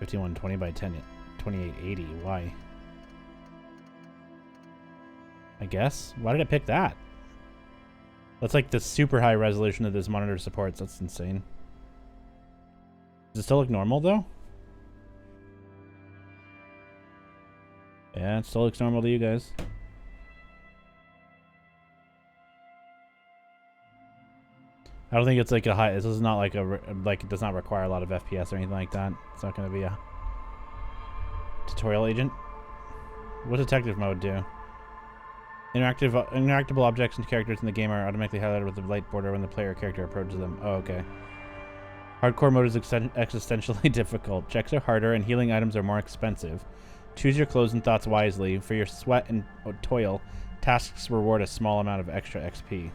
5120 by 2880. Why? I guess. Why did it pick that? That's like the super high resolution that this monitor supports. That's insane. Does it still look normal though? Yeah, it still looks normal to you guys. I don't think it's like a high. This is not like like it does not require a lot of FPS or anything like that. It's not going to be a tutorial agent. What does detective mode do? Interactable objects and characters in the game are automatically highlighted with a light border when the player or character approaches them. Oh, okay. Hardcore mode is existentially difficult. Checks are harder and healing items are more expensive. Choose your clothes and thoughts wisely. For your sweat and toil, tasks reward a small amount of extra XP.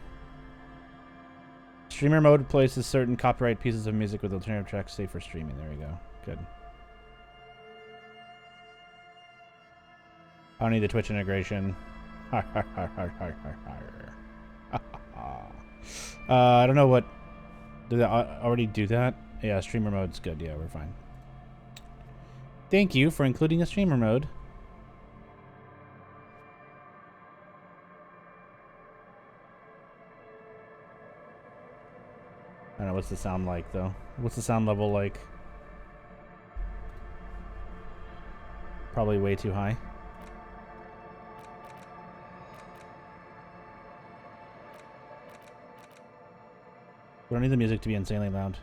Streamer mode places certain copyright pieces of music with alternative tracks safe for streaming. There we go. Good. I don't need the Twitch integration. I don't know what... Did I already do that? Yeah, streamer mode's good. Yeah, we're fine. Thank you for including a streamer mode. I don't know, what's the sound like, though? What's the sound level like? Probably way too high. We don't need the music to be insanely loud.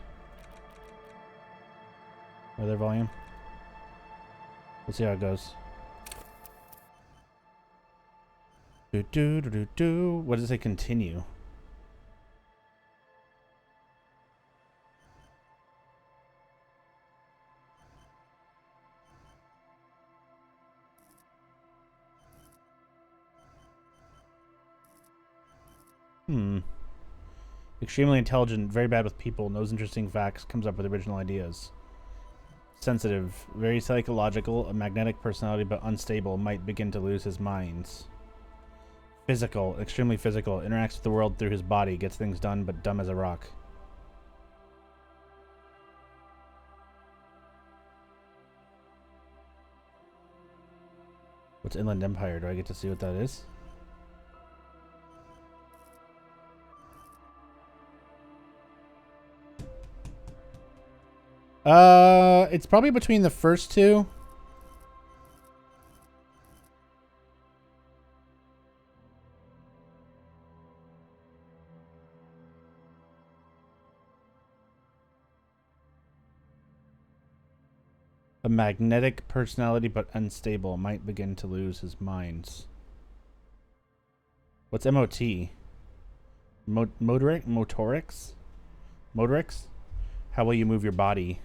Other volume. Let's see how it goes. Do do do do do. What does it say? Continue. Extremely intelligent, very bad with people, knows interesting facts, comes up with original ideas. Sensitive, very psychological, a magnetic personality but unstable, might begin to lose his minds. Physical, extremely physical, interacts with the world through his body, gets things done but dumb as a rock. What's Inland Empire? Do I get to see what that is? It's probably between the first two. A magnetic personality but unstable, might begin to lose his minds. What's MOT? Motorics? How will you move your body?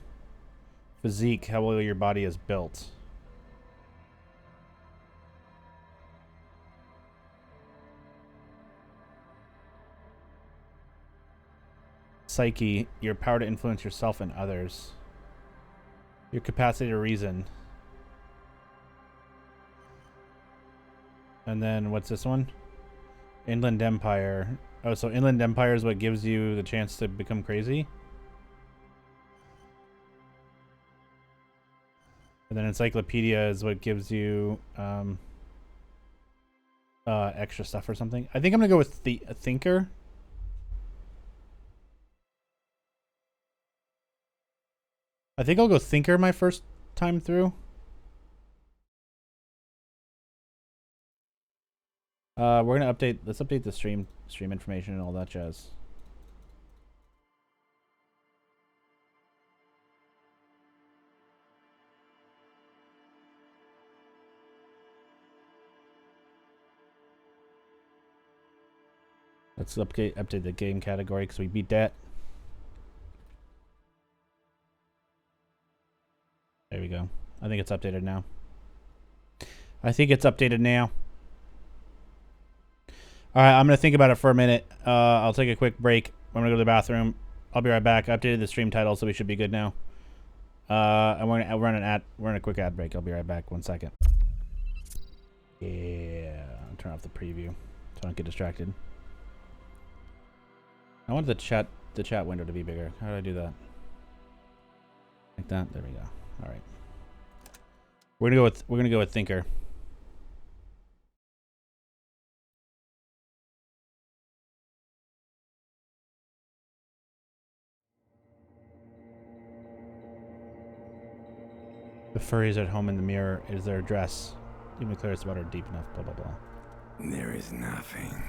Physique, how well your body is built. Psyche, your power to influence yourself and others. Your capacity to reason. And then what's this one? Inland Empire. Oh, so Inland Empire is what gives you the chance to become crazy? And then Encyclopedia is what gives you extra stuff or something. I think I'm gonna go with the Thinker. I think I'll go Thinker my first time through. We're gonna update. Let's update the stream information and all that jazz. Let's update the game category because we beat that. There we go. I think it's updated now. All right, I'm going to think about it for a minute. I'll take a quick break. I'm going to go to the bathroom. I'll be right back. I updated the stream title, so we should be good now. And we're going to run a quick ad break. I'll be right back. 1 second. Yeah. I'll turn off the preview so I don't get distracted. I want the chat window to be bigger. How do I do that? Like that? There we go. All right. We're gonna go with thinker. The furries at home in the mirror is their address. Even clear it's about her deep enough, blah blah blah. There is nothing.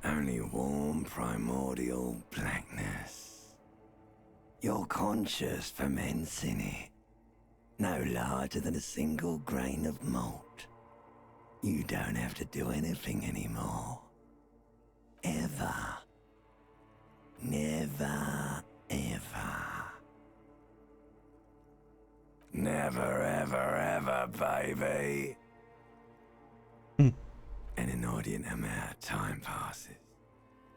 Only warm primordial blackness. Your conscious ferments in it. No larger than a single grain of malt. You don't have to do anything anymore. Ever. Never, ever. Never, ever, ever, baby. An inordinate amount of time passes.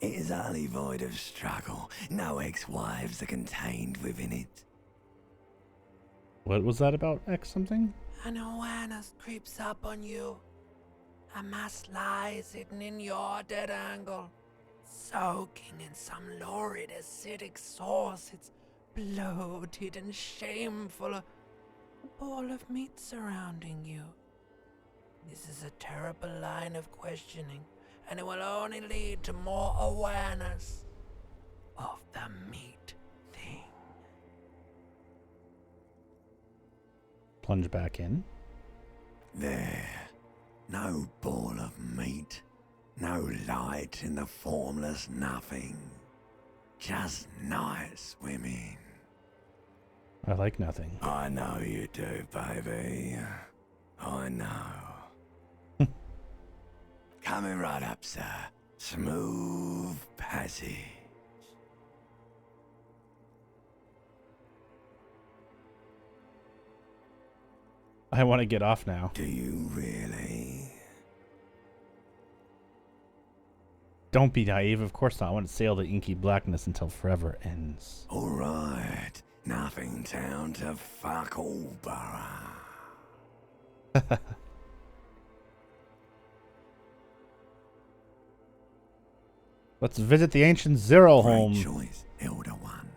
It is utterly void of struggle. No ex-wives are contained within it. What was that about X something? An awareness creeps up on you. A mass lies hidden in your dead angle, soaking in some lurid acidic sauce. It's bloated and shameful. A ball of meat surrounding you. This is a terrible line of questioning, and it will only lead to more awareness of the meat thing. Plunge back in. There. No ball of meat. No light in the formless nothing. Just nice women. I like nothing. I know you do, baby. I know. Coming right up, sir. Smooth passage. I want to get off now. Do you really? Don't be naive. Of course not. I want to sail the inky blackness until forever ends. All right. Nothing down to fuck all, borough. Let's visit the ancient Zero Great home. choice, Elder One.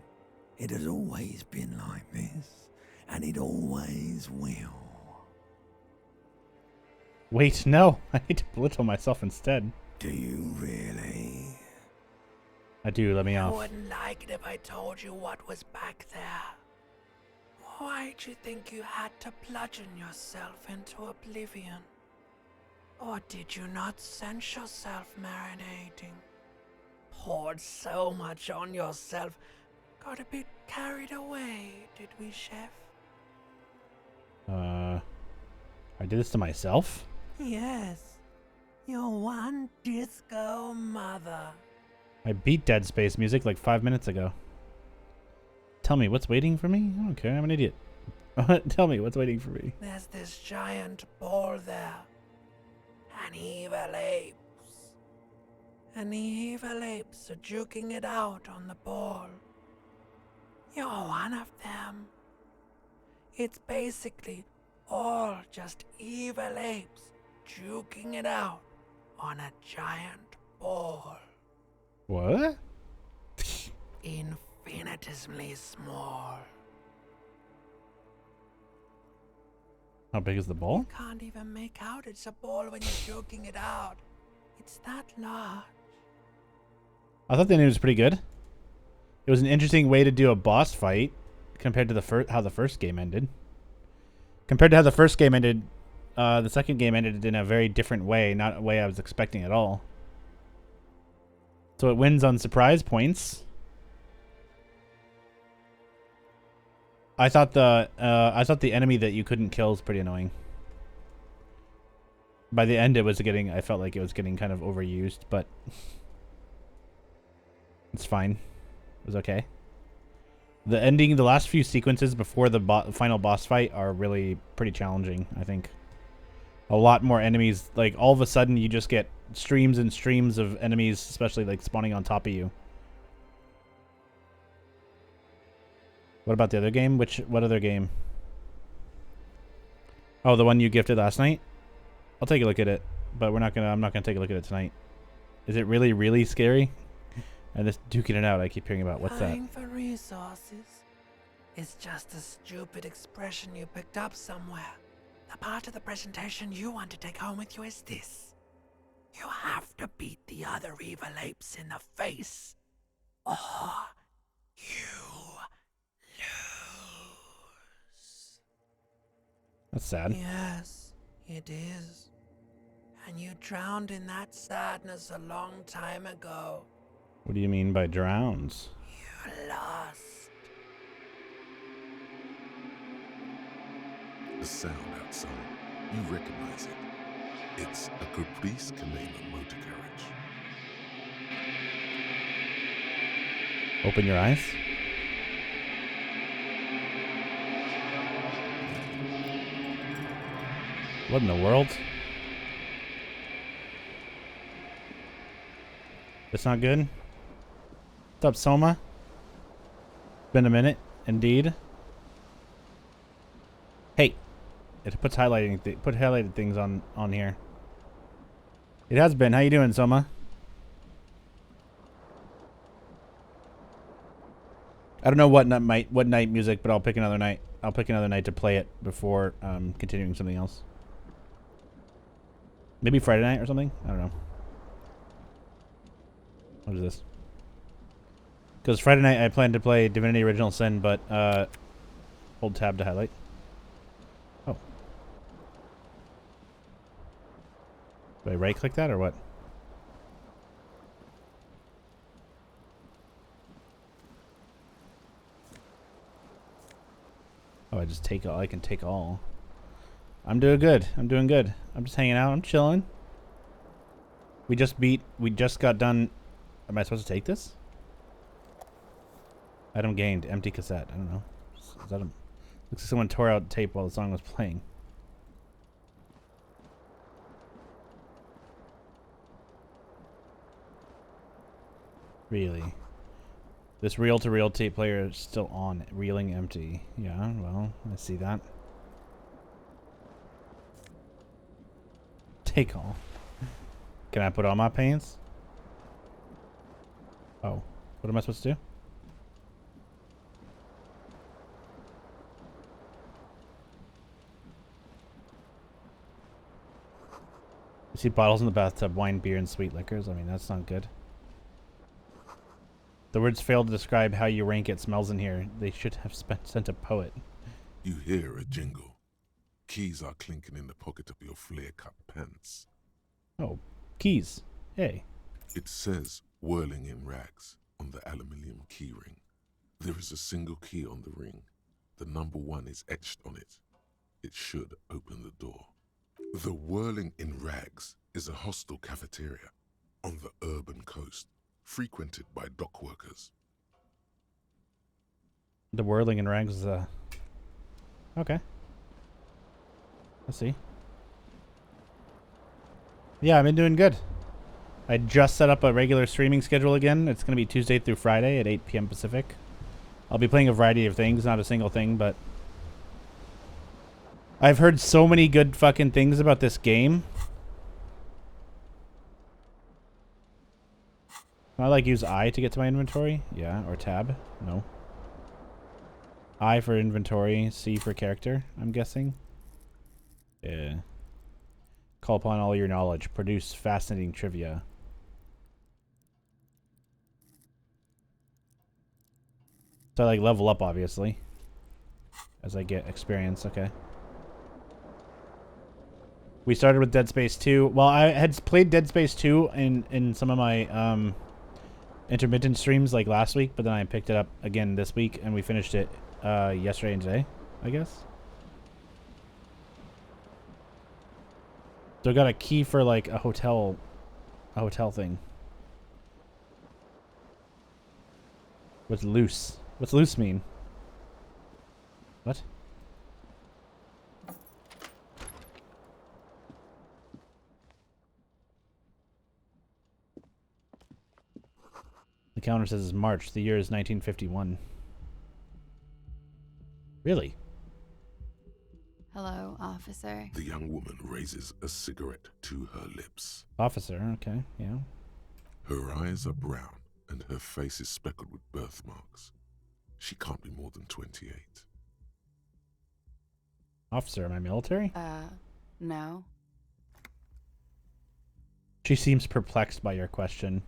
It has always been like this, and it always will. Wait, no. I need to belittle myself instead. Do you really? I do. Let me I off. wouldn't like it if I told you what was back there. Why'd you think you had to bludgeon yourself into oblivion? Or did you not sense yourself marinating? Poured so much on yourself, got a bit carried away, did we, Chef? I did this to myself? Yes, your one disco mother. I beat Dead Space music like 5 minutes ago. Tell me, what's waiting for me? I don't care. I'm an idiot. Tell me, what's waiting for me? There's this giant ball there. An evil apes. And the evil apes are juking it out on the ball. You're one of them. It's basically all just evil apes juking it out on a giant ball. What? Infinitesimally small. How big is the ball? You can't even make out it's a ball when you're joking it out. It's that large. I thought the ending was pretty good. It was an interesting way to do a boss fight compared to how the first game ended. Compared to how the first game ended, the second game ended in a very different way, not a way I was expecting at all. So it wins on surprise points. I thought the enemy that you couldn't kill was pretty annoying. By the end, I felt like it was getting kind of overused, but it's fine. It was okay. The last few sequences before the final boss fight are really pretty challenging, I think. A lot more enemies. Like, all of a sudden, you just get streams and streams of enemies, especially, like, spawning on top of you. What about the other game? What other game? Oh, the one you gifted last night? I'll take a look at it, but I'm not gonna take a look at it tonight. Is it really, really scary? And this duking it out I keep hearing about. What's that? Dying for resources. It's just a stupid expression you picked up somewhere. The part of the presentation you want to take home with you is this. You have to beat the other evil apes in the face, or you lose. That's sad. Yes, it is. And you drowned in that sadness a long time ago. What do you mean by drowns? You lost. The sound outside, you recognize it. It's a Caprice Canela motor carriage. Open your eyes. What in the world? That's not good? What's up, Soma? Been a minute, indeed. Hey, it puts highlighted things on here. It has been. How you doing, Soma? I don't know what night music, but I'll pick another night. I'll pick another night to play it before continuing something else. Maybe Friday night or something. I don't know. What is this? Because Friday night I plan to play Divinity Original Sin, but hold tab to highlight. Oh. Do I right click that or what? Oh, I just take all. I can take all. I'm doing good. I'm doing good. I'm just hanging out. I'm chilling. We just got done. Am I supposed to take this? Item gained. Empty cassette. I don't know. Is that a... Looks like someone tore out tape while the song was playing. Really? This reel-to-reel tape player is still on. Reeling empty. Yeah, well, I see that. Take all. Can I put on my pants? Oh. What am I supposed to do? You see bottles in the bathtub, wine, beer, and sweet liquors. I mean, that's not good. The words fail to describe how you rank it smells in here. They should have sent a poet. You hear a jingle. Keys are clinking in the pocket of your flare-cut pants. Oh, keys. Hey. It says whirling in rags on the aluminium key ring. There is a single key on the ring. The number 1 is etched on it. It should open the door. The Whirling in Rags is a hostel cafeteria on the urban coast, frequented by dock workers. The whirling in rags is okay. Let's see. Yeah, I've been doing good. I just set up a regular streaming schedule again. It's going to be Tuesday through Friday at 8 p.m. Pacific. I'll be playing a variety of things, not a single thing, but I've heard so many good fucking things about this game. Can I like use I to get to my inventory? Yeah, or tab? No. I for inventory, C for character, I'm guessing. Yeah. Call upon all your knowledge. Produce fascinating trivia. So I like level up, obviously. As I get experience, okay. We started with Dead Space 2. Well, I had played Dead Space 2 in some of my intermittent streams like last week, but then I picked it up again this week, and we finished it yesterday and today, I guess. So I got a key for like a hotel thing. What's loose? What's loose mean? What? The counter says it's March. The year is 1951. Really? Hello, officer. The young woman raises a cigarette to her lips. Officer, okay, yeah. Her eyes are brown and her face is speckled with birthmarks. She can't be more than 28. Officer, am I military? No. She seems perplexed by your question.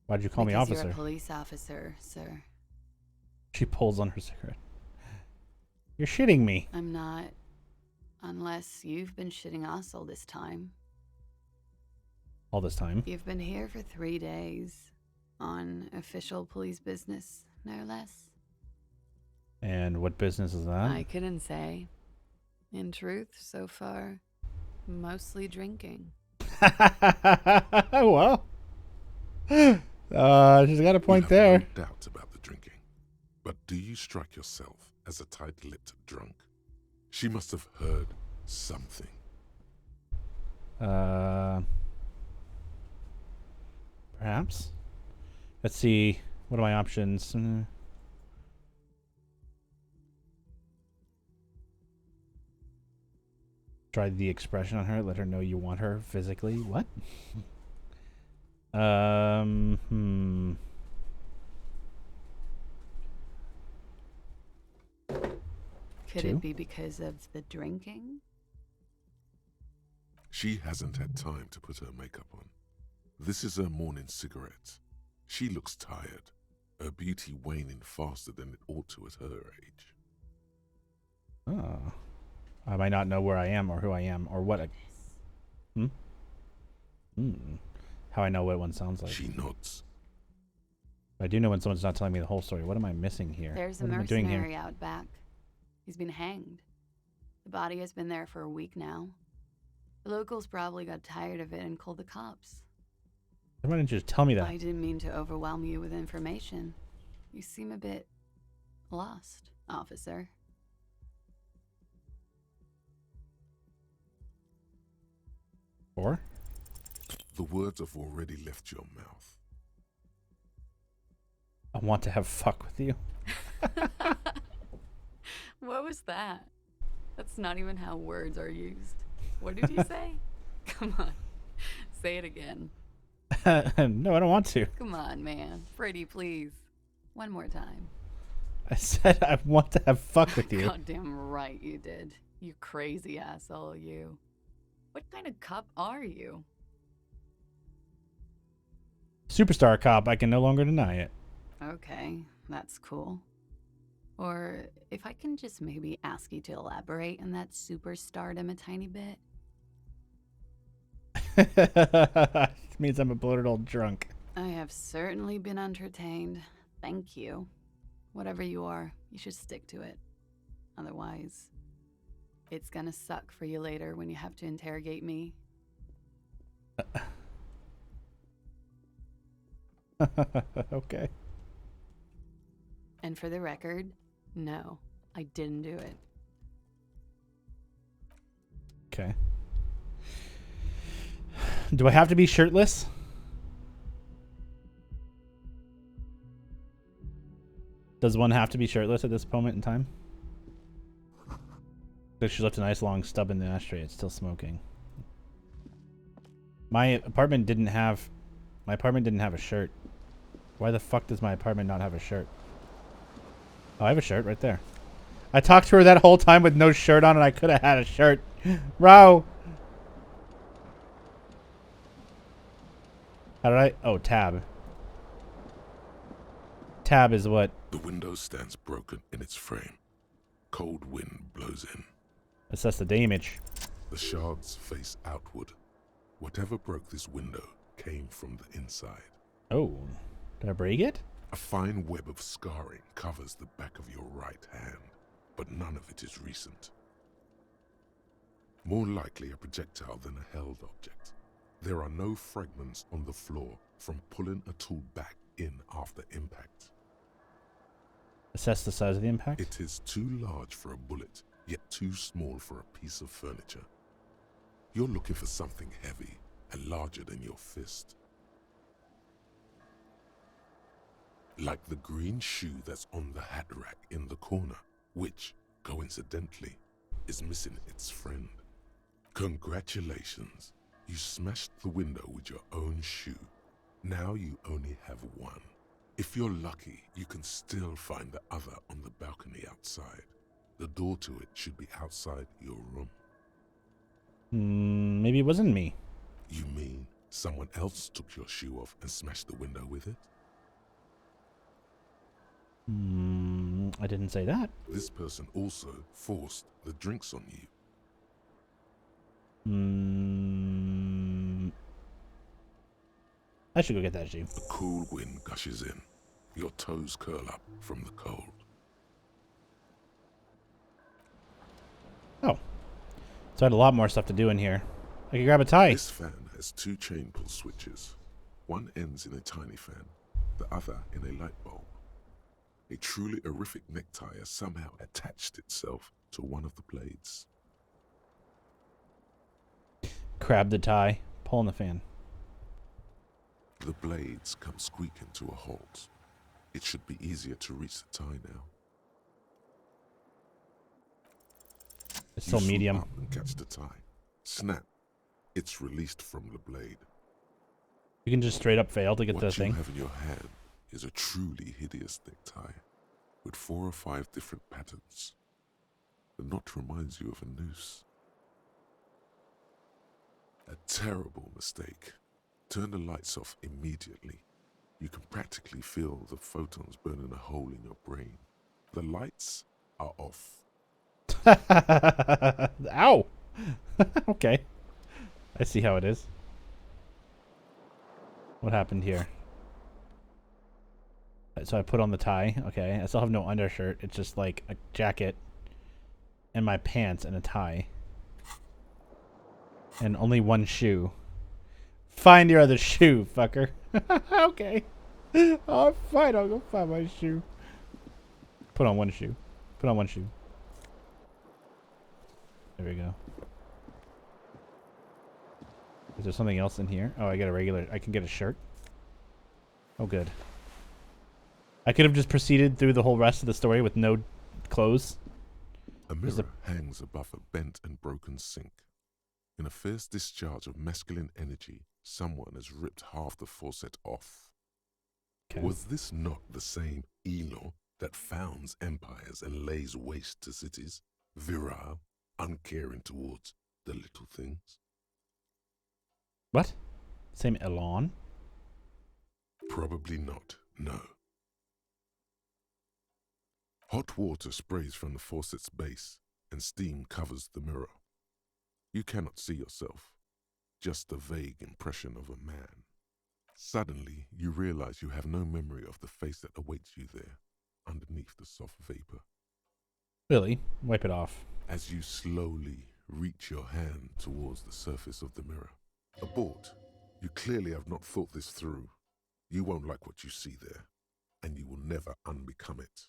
Why'd you call me Because officer? you're a police officer, sir. She pulls on her cigarette. You're shitting me. I'm not. Unless you've been shitting us all this time. All this time. You've been here for 3 days. On official police business, no less. And what business is that? I couldn't say. In truth, so far, mostly drinking. Well. She's got a point you there. have no doubt about the drinking. But do you strike yourself as a tight-lipped drunk? She must have heard something. Perhaps. Let's see. What are my options? Try the expression on her. Let her know you want her physically. What? Could Two? it be because of the drinking? She hasn't had time to put her makeup on. This is her morning cigarette. She looks tired, her beauty waning faster than it ought to at her age. Oh. I might not know where I am or who I am or what. How I know what one sounds like. She nods. I do know when someone's not telling me the whole story. What am I missing here? There's a What am I doing here? mercenary out back. He's been hanged. The body has been there for a week now. The locals probably got tired of it and called the cops. Why didn't you just tell me that? I didn't mean to overwhelm you with information. You seem a bit lost, officer. Or? The words have already left your mouth. I want to have fuck with you. What was that? That's not even how words are used. What did you say? Come on. Say it again. No, I don't want to. Come on, man. Pretty, please. One more time. I said I want to have fuck with you. Goddamn right you did. You crazy asshole, you. What kind of cop are you? Superstar cop. I can no longer deny it. Okay, that's cool. Or if I can just maybe ask you to elaborate on that superstardom a tiny bit. Means I'm a bloated old drunk. I have certainly been entertained. Thank you. Whatever you are, you should stick to it. Otherwise, it's gonna suck for you later when you have to interrogate me. Okay. And for the record, no, I didn't do it. Okay. Do I have to be shirtless? Does one have to be shirtless at this moment in time? Because she left a nice long stub in the ashtray. It's still smoking. My apartment didn't have a shirt. Why the fuck does my apartment not have a shirt? Oh, I have a shirt right there. I talked to her that whole time with no shirt on and I could have had a shirt. Bro. How did I? Oh, tab. Tab is what? The window stands broken in its frame. Cold wind blows in. Assess the damage. The shards face outward. Whatever broke this window came from the inside. Oh. Did I break it? A fine web of scarring covers the back of your right hand, but none of it is recent. More likely a projectile than a held object. There are no fragments on the floor from pulling a tool back in after impact. Assess the size of the impact. It is too large for a bullet, yet too small for a piece of furniture. You're looking for something heavy and larger than your fist. Like the green shoe that's on the hat rack in the corner, which, coincidentally, is missing its friend. Congratulations, you smashed the window with your own shoe. Now you only have one. If you're lucky, you can still find the other on the balcony outside. The door to it should be outside your room. Maybe it wasn't me. You mean someone else took your shoe off and smashed the window with it? I didn't say that. This person also forced the drinks on you. I should go get that shoe. The cool wind gushes in. Your toes curl up from the cold. Oh. So I had a lot more stuff to do in here. I could grab a tie. This fan has 2 chain pull switches. One ends in a tiny fan, the other in a light bulb. A truly horrific necktie has somehow attached itself to one of the blades. Grab the tie. Pull on the fan. The blades come squeaking to a halt. It should be easier to reach the tie now. It's still You swoop medium. up and catch the tie. Snap. It's released from the blade. You can just straight up fail to get What the you thing. have in your hand is a truly hideous necktie with 4 or 5 different patterns. The knot reminds you of a noose. A terrible mistake. Turn the lights off immediately. You can practically feel the photons burning a hole in your brain. The lights are off. Ow! Okay. I see how it is. What happened here? So I put on the tie. Okay. I still have no undershirt. It's just like a jacket and my pants and a tie. And only one shoe. Find your other shoe, fucker. Okay. Oh, fine. I'll go find my shoe. Put on one shoe. Put on one shoe. There we go. Is there something else in here? Oh, I get a regular... I can get a shirt. Oh, good. I could have just proceeded through the whole rest of the story with no clothes. A mirror hangs above a bent and broken sink. In a fierce discharge of masculine energy, someone has ripped half the faucet off. Okay. Was this not the same Elo that founds empires and lays waste to cities, virile, uncaring towards the little things? What? Same Elon? Probably not, no. Hot water sprays from the faucet's base, and steam covers the mirror. You cannot see yourself, just a vague impression of a man. Suddenly, you realize you have no memory of the face that awaits you there, underneath the soft vapor. Really? Wipe it off. As you slowly reach your hand towards the surface of the mirror. Abort. You clearly have not thought this through. You won't like what you see there, and you will never unbecome it.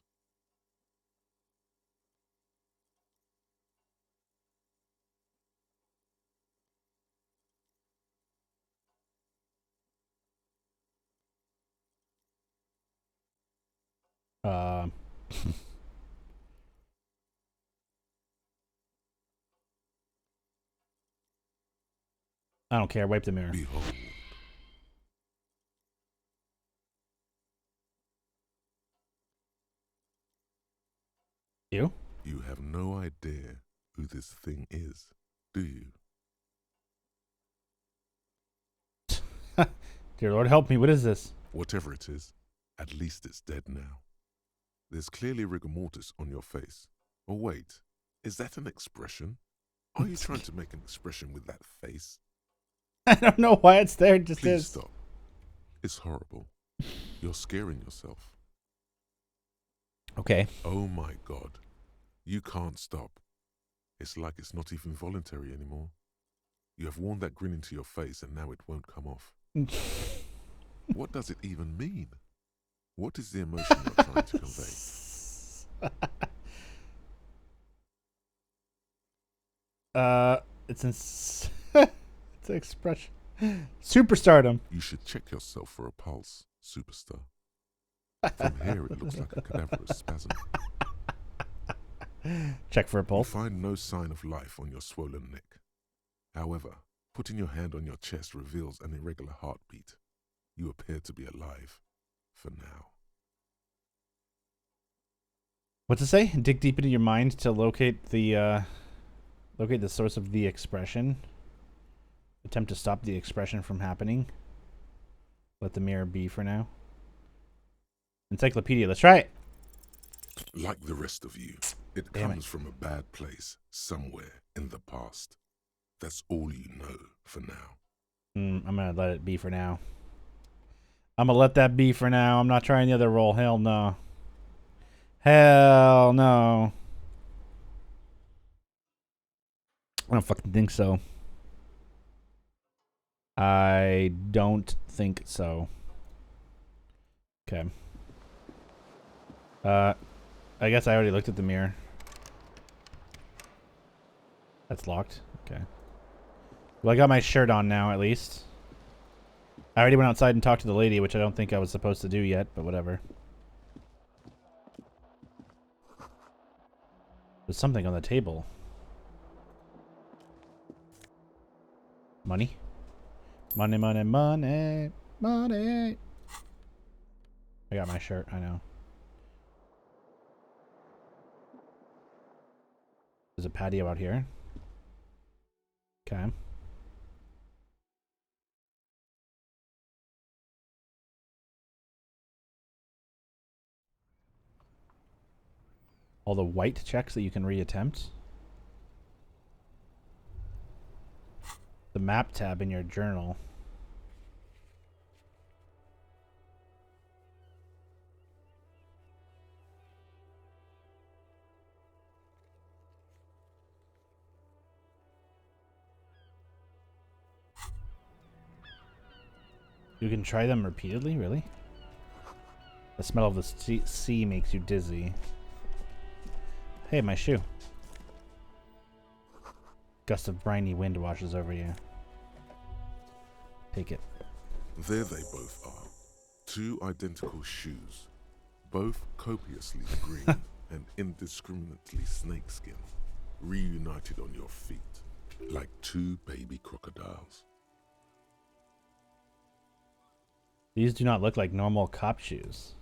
I don't care. Wipe the mirror. Behold. You? You have no idea who this thing is, do you? Dear Lord, help me. What is this? Whatever it is, at least it's dead now. There's clearly rigor mortis on your face. Oh wait, is that an expression? Are you trying to make an expression with that face? I don't know why it's there. It just Please is. stop. It's horrible. You're scaring yourself. Okay. Oh my God. You can't stop. It's like it's not even voluntary anymore. You have worn that grin into your face and now it won't come off. What does it even mean? What is the emotion you're trying to convey? It's it's an expression. Superstardom. You should check yourself for a pulse, superstar. From here it looks like a cadaverous spasm. Check for a You pulse. find no sign of life on your swollen neck. However, putting your hand on your chest reveals an irregular heartbeat. You appear to be alive, for now. What's it say? Dig deep into your mind to locate the source of the expression. Attempt to stop the expression from happening. Let the mirror be for now. Encyclopedia. Let's try it. Like the rest of you, it Damn comes from a bad place somewhere in the past. That's all you know for now. I'm gonna let it be for now. I'm gonna let that be for now. I'm not trying the other role. Hell no. Hell no. I don't fucking think so. I don't think so. Okay. I guess I already looked at the mirror. That's locked. Okay. Well, I got my shirt on now, at least. I already went outside and talked to the lady, which I don't think I was supposed to do yet, but whatever. There's something on the table. Money? Money, money, money, money. I got my shirt, I know. There's a patio out here. Okay. All the white checks that you can reattempt. The map tab in your journal. You can try them repeatedly, really? The smell of the sea makes you dizzy. Hey, my shoe. Gust of briny wind washes over you. Take it. There they both are. Two identical shoes. Both copiously green and indiscriminately snakeskin. Reunited on your feet. Like two baby crocodiles. These do not look like normal cop shoes.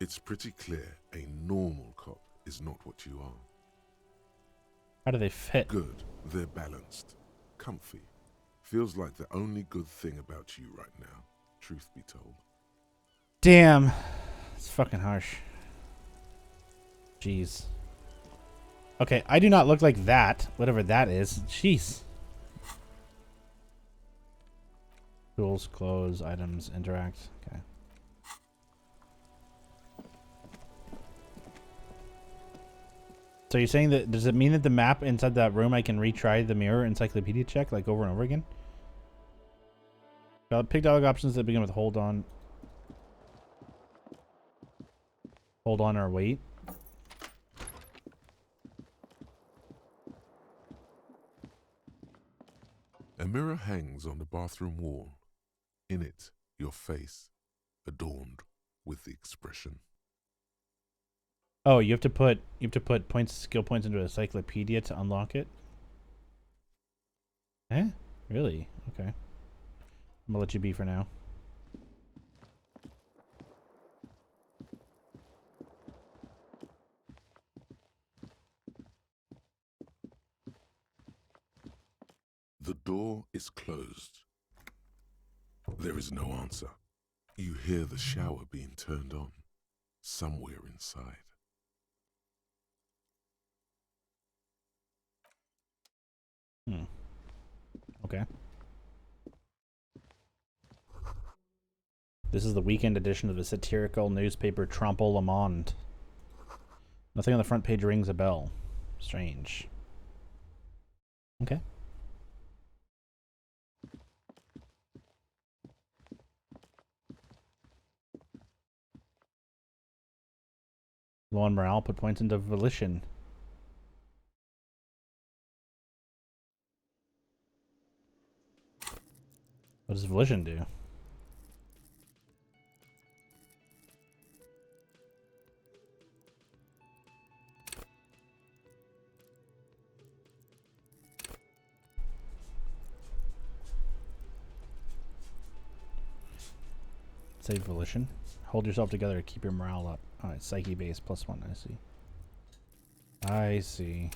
It's pretty clear a normal cop is not what you are. How do they fit? Good. They're balanced. Comfy. Feels like the only good thing about you right now, truth be told. Damn. It's fucking harsh. Jeez. Okay, I do not look like that. Whatever that is. Jeez. Tools, clothes, items, interact. Okay. So you're saying that, does it mean that the map inside that room I can retry the mirror encyclopedia check like over and over again? Pick dialogue options that begin with hold on. Hold on or wait. A mirror hangs on the bathroom wall. In it, your face, adorned with the expression. Oh, you have to put skill points into a encyclopedia to unlock it? Eh? Really? Okay. I'm gonna let you be for now. The door is closed. There is no answer. You hear the shower being turned on, somewhere inside. Okay. This is the weekend edition of the satirical newspaper Trompe Le Monde. Nothing on the front page rings a bell. Strange. Okay. Low on morale, put points into volition. What does volition do? Save volition. Hold yourself together to keep your morale up. Oh, it's psyche base +1. I see. I see.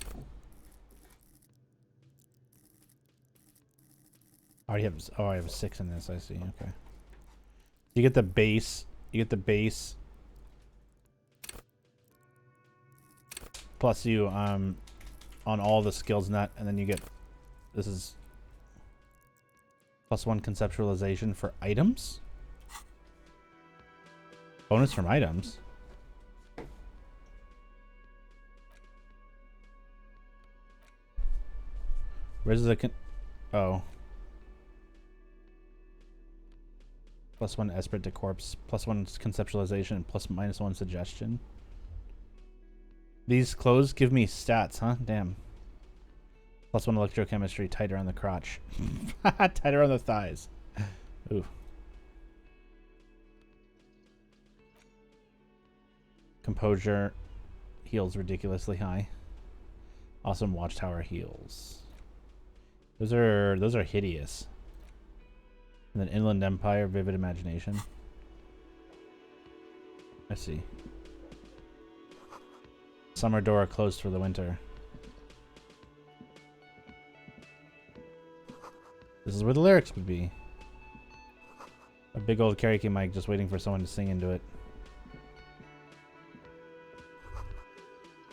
I already have. Oh, I have 6 in this. I see. Okay. You get the base. You get the base. Plus you on all the skills nut, and then you get. This is +1 conceptualization for items. Bonus from items. Where's the oh. +1 Esprit to corpse, +1 conceptualization, and +(-1) suggestion. These clothes give me stats, huh? Damn. +1 electrochemistry, tighter on the crotch. Tighter on the thighs. Ooh. Composure heals ridiculously high. Awesome watchtower heals. Those are hideous. And then Inland Empire, Vivid Imagination. I see. Summer door closed for the winter. This is where the lyrics would be. A big old karaoke mic just waiting for someone to sing into it.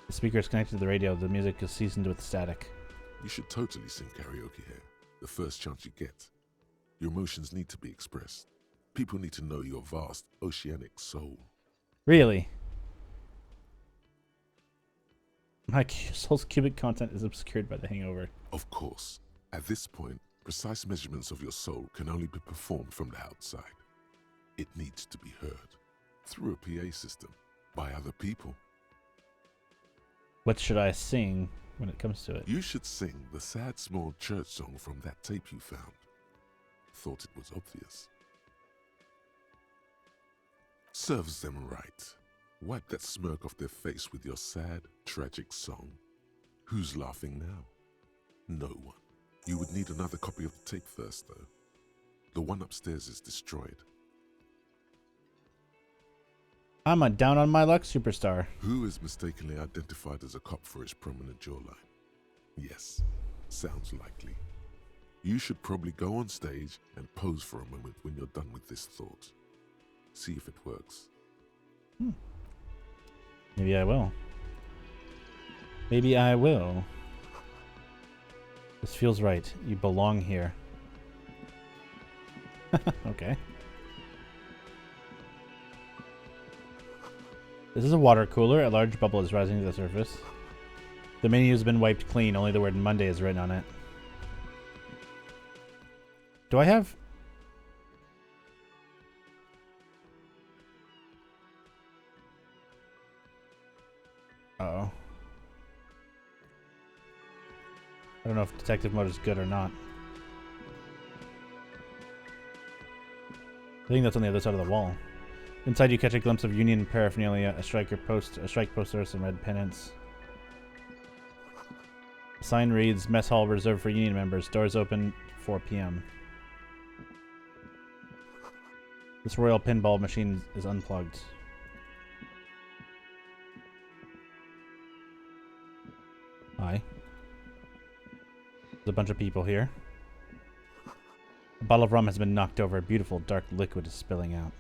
The speaker is connected to the radio. The music is seasoned with static. You should totally sing karaoke here, the first chance you get. Your emotions need to be expressed. People need to know your vast, oceanic soul. Really? My soul's cubic content is obscured by the hangover. Of course, at this point, precise measurements of your soul can only be performed from the outside. It needs to be heard through a PA system by other people. What should I sing when it comes to it? You should sing the sad small church song from that tape you found. Thought it was obvious. Serves them right. Wipe that smirk off their face with your sad, tragic song. Who's laughing now? No one. You would need another copy of the tape first, though. The one upstairs is destroyed. I'm a down on my luck superstar. Who is mistakenly identified as a cop for his prominent jawline? Yes, sounds likely. You should probably go on stage and pose for a moment when you're done with this thought. See if it works. Maybe I will. Maybe I will. This feels right. You belong here. Okay. This is a water cooler. A large bubble is rising to the surface. The menu has been wiped clean. Only the word Monday is written on it. Do I have... Uh-oh. I don't know if detective mode is good or not. I think that's on the other side of the wall. Inside you catch a glimpse of Union paraphernalia, a strike poster, and some red pennants. The sign reads, Mess Hall reserved for Union members. Doors open 4 p.m. This royal pinball machine is unplugged. Hi. There's a bunch of people here. A bottle of rum has been knocked over. A beautiful dark liquid is spilling out.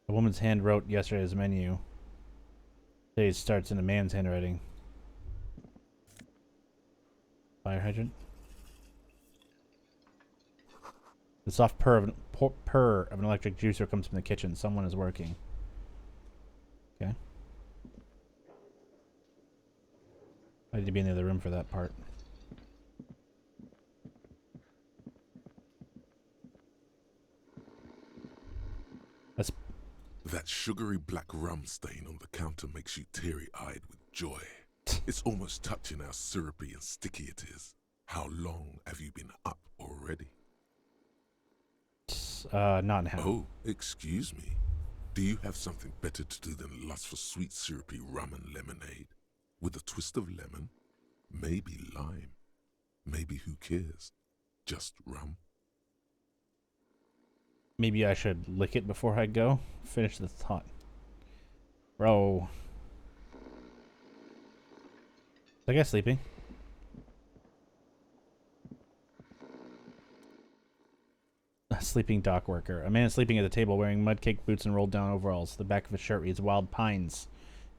A woman's hand wrote yesterday's menu. Today starts in a man's handwriting. Fire hydrant. The soft purr of an electric juicer comes from the kitchen. Someone is working. Okay. I need to be in the other room for that part. That's... That sugary black rum stain on the counter makes you teary-eyed with joy. It's almost touching how syrupy and sticky it is. How long have you been up already? Not now. Oh, excuse me. Do you have something better to do than lust for sweet syrupy rum and lemonade? With a twist of lemon? Maybe lime? Maybe who cares? Just rum. Maybe I should lick it before I go. Finish the thought. Bro. Is that guy sleeping? A sleeping dock worker. A man is sleeping at the table wearing mud-caked boots and rolled down overalls. The back of his shirt reads Wild Pines,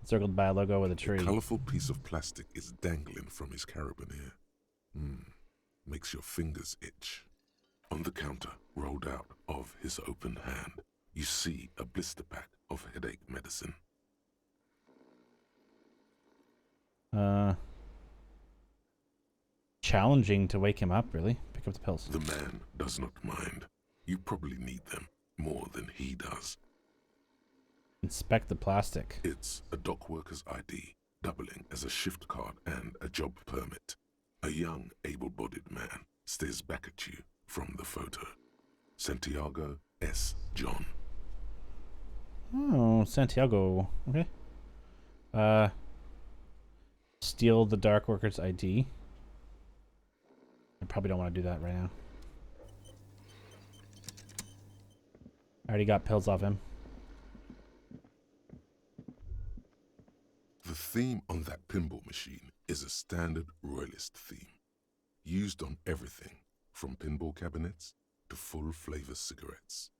encircled by a logo with a tree. A colorful piece of plastic is dangling from his carabiner. Makes your fingers itch. On the counter, rolled out of his open hand, you see a blister pack of headache medicine. Challenging to wake him up, really? Pick up the pills. The man does not mind. You probably need them more than he does. Inspect the plastic. It's a dock worker's ID, doubling as a shift card and a job permit. A young, able-bodied man stares back at you from the photo. Santiago S. John. Oh, Santiago. Okay. Steal the dark worker's ID. I probably don't want to do that right now. I already got pills off him. The theme on that pinball machine is a standard royalist theme, used on everything from pinball cabinets to full-flavor cigarettes.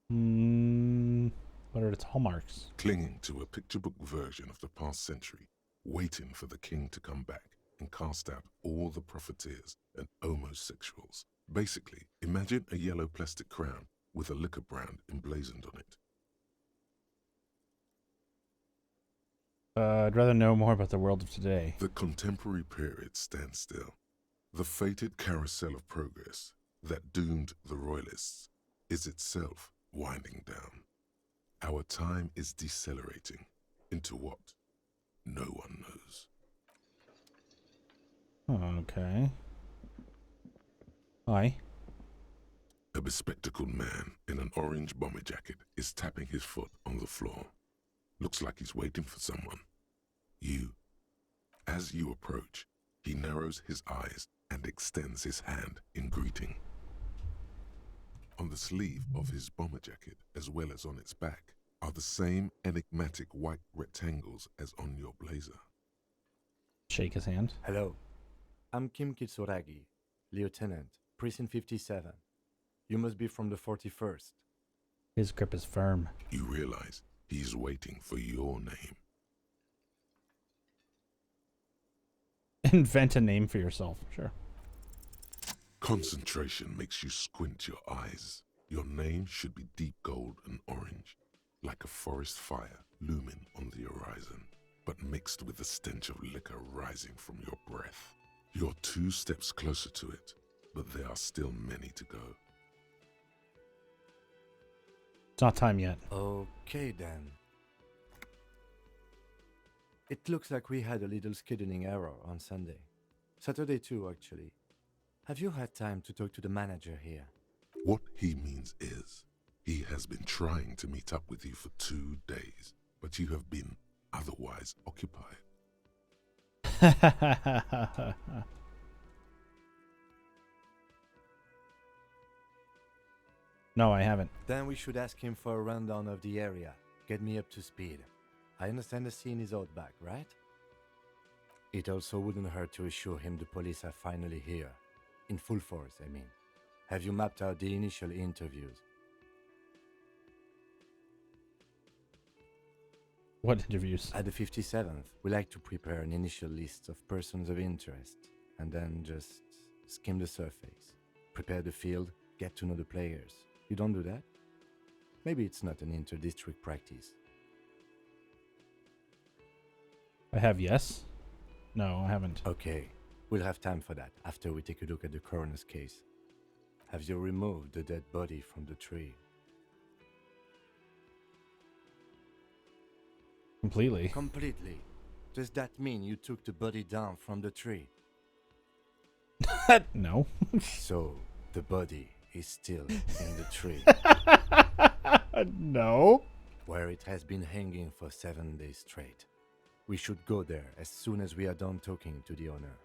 What are its hallmarks? Clinging to a picture book version of the past century, waiting for the king to come back and cast out all the profiteers and homosexuals. Basically, imagine a yellow plastic crown with a liquor brand emblazoned on it. I'd rather know more about the world of today. The contemporary period stands still. The fated carousel of progress that doomed the royalists is itself winding down. Our time is decelerating into what no one knows. Okay. Hi. A bespectacled man in an orange bomber jacket is tapping his foot on the floor. Looks like he's waiting for someone. You. As you approach, he narrows his eyes and extends his hand in greeting. On the sleeve of his bomber jacket, as well as on its back, are the same enigmatic white rectangles as on your blazer. Shake his hand. Hello, I'm Kim Kitsuragi, Lieutenant, Precinct 57. You must be from the 41st. His grip is firm. You realize he's waiting for your name. Invent a name for yourself. Sure. Concentration makes you squint your eyes. Your name should be deep gold and orange, like a forest fire looming on the horizon, but mixed with the stench of liquor rising from your breath. You're 2 steps closer to it, but there are still many to go. It's not time yet. Okay then. It looks like we had a little scheduling error on Sunday. Saturday too, actually. Have you had time to talk to the manager here? What he means is, he has been trying to meet up with you for 2 days, but you have been otherwise occupied. No, I haven't. Then we should ask him for a rundown of the area. Get me up to speed. I understand the scene is out back, right? It also wouldn't hurt to assure him the police are finally here. In full force, I mean. Have you mapped out the initial interviews? What interviews? At the 57th, we like to prepare an initial list of persons of interest, and then just skim the surface. Prepare the field, get to know the players. You don't do that? Maybe it's not an inter-district practice. I have yes. No, I haven't. Okay, we'll have time for that after we take a look at the coroner's case. Have you removed the dead body from the tree? Completely. Completely. Does that mean you took the body down from the tree? No. So, the body is still in the tree, No. where it has been hanging for 7 days straight. We should go there as soon as we are done talking to the owner.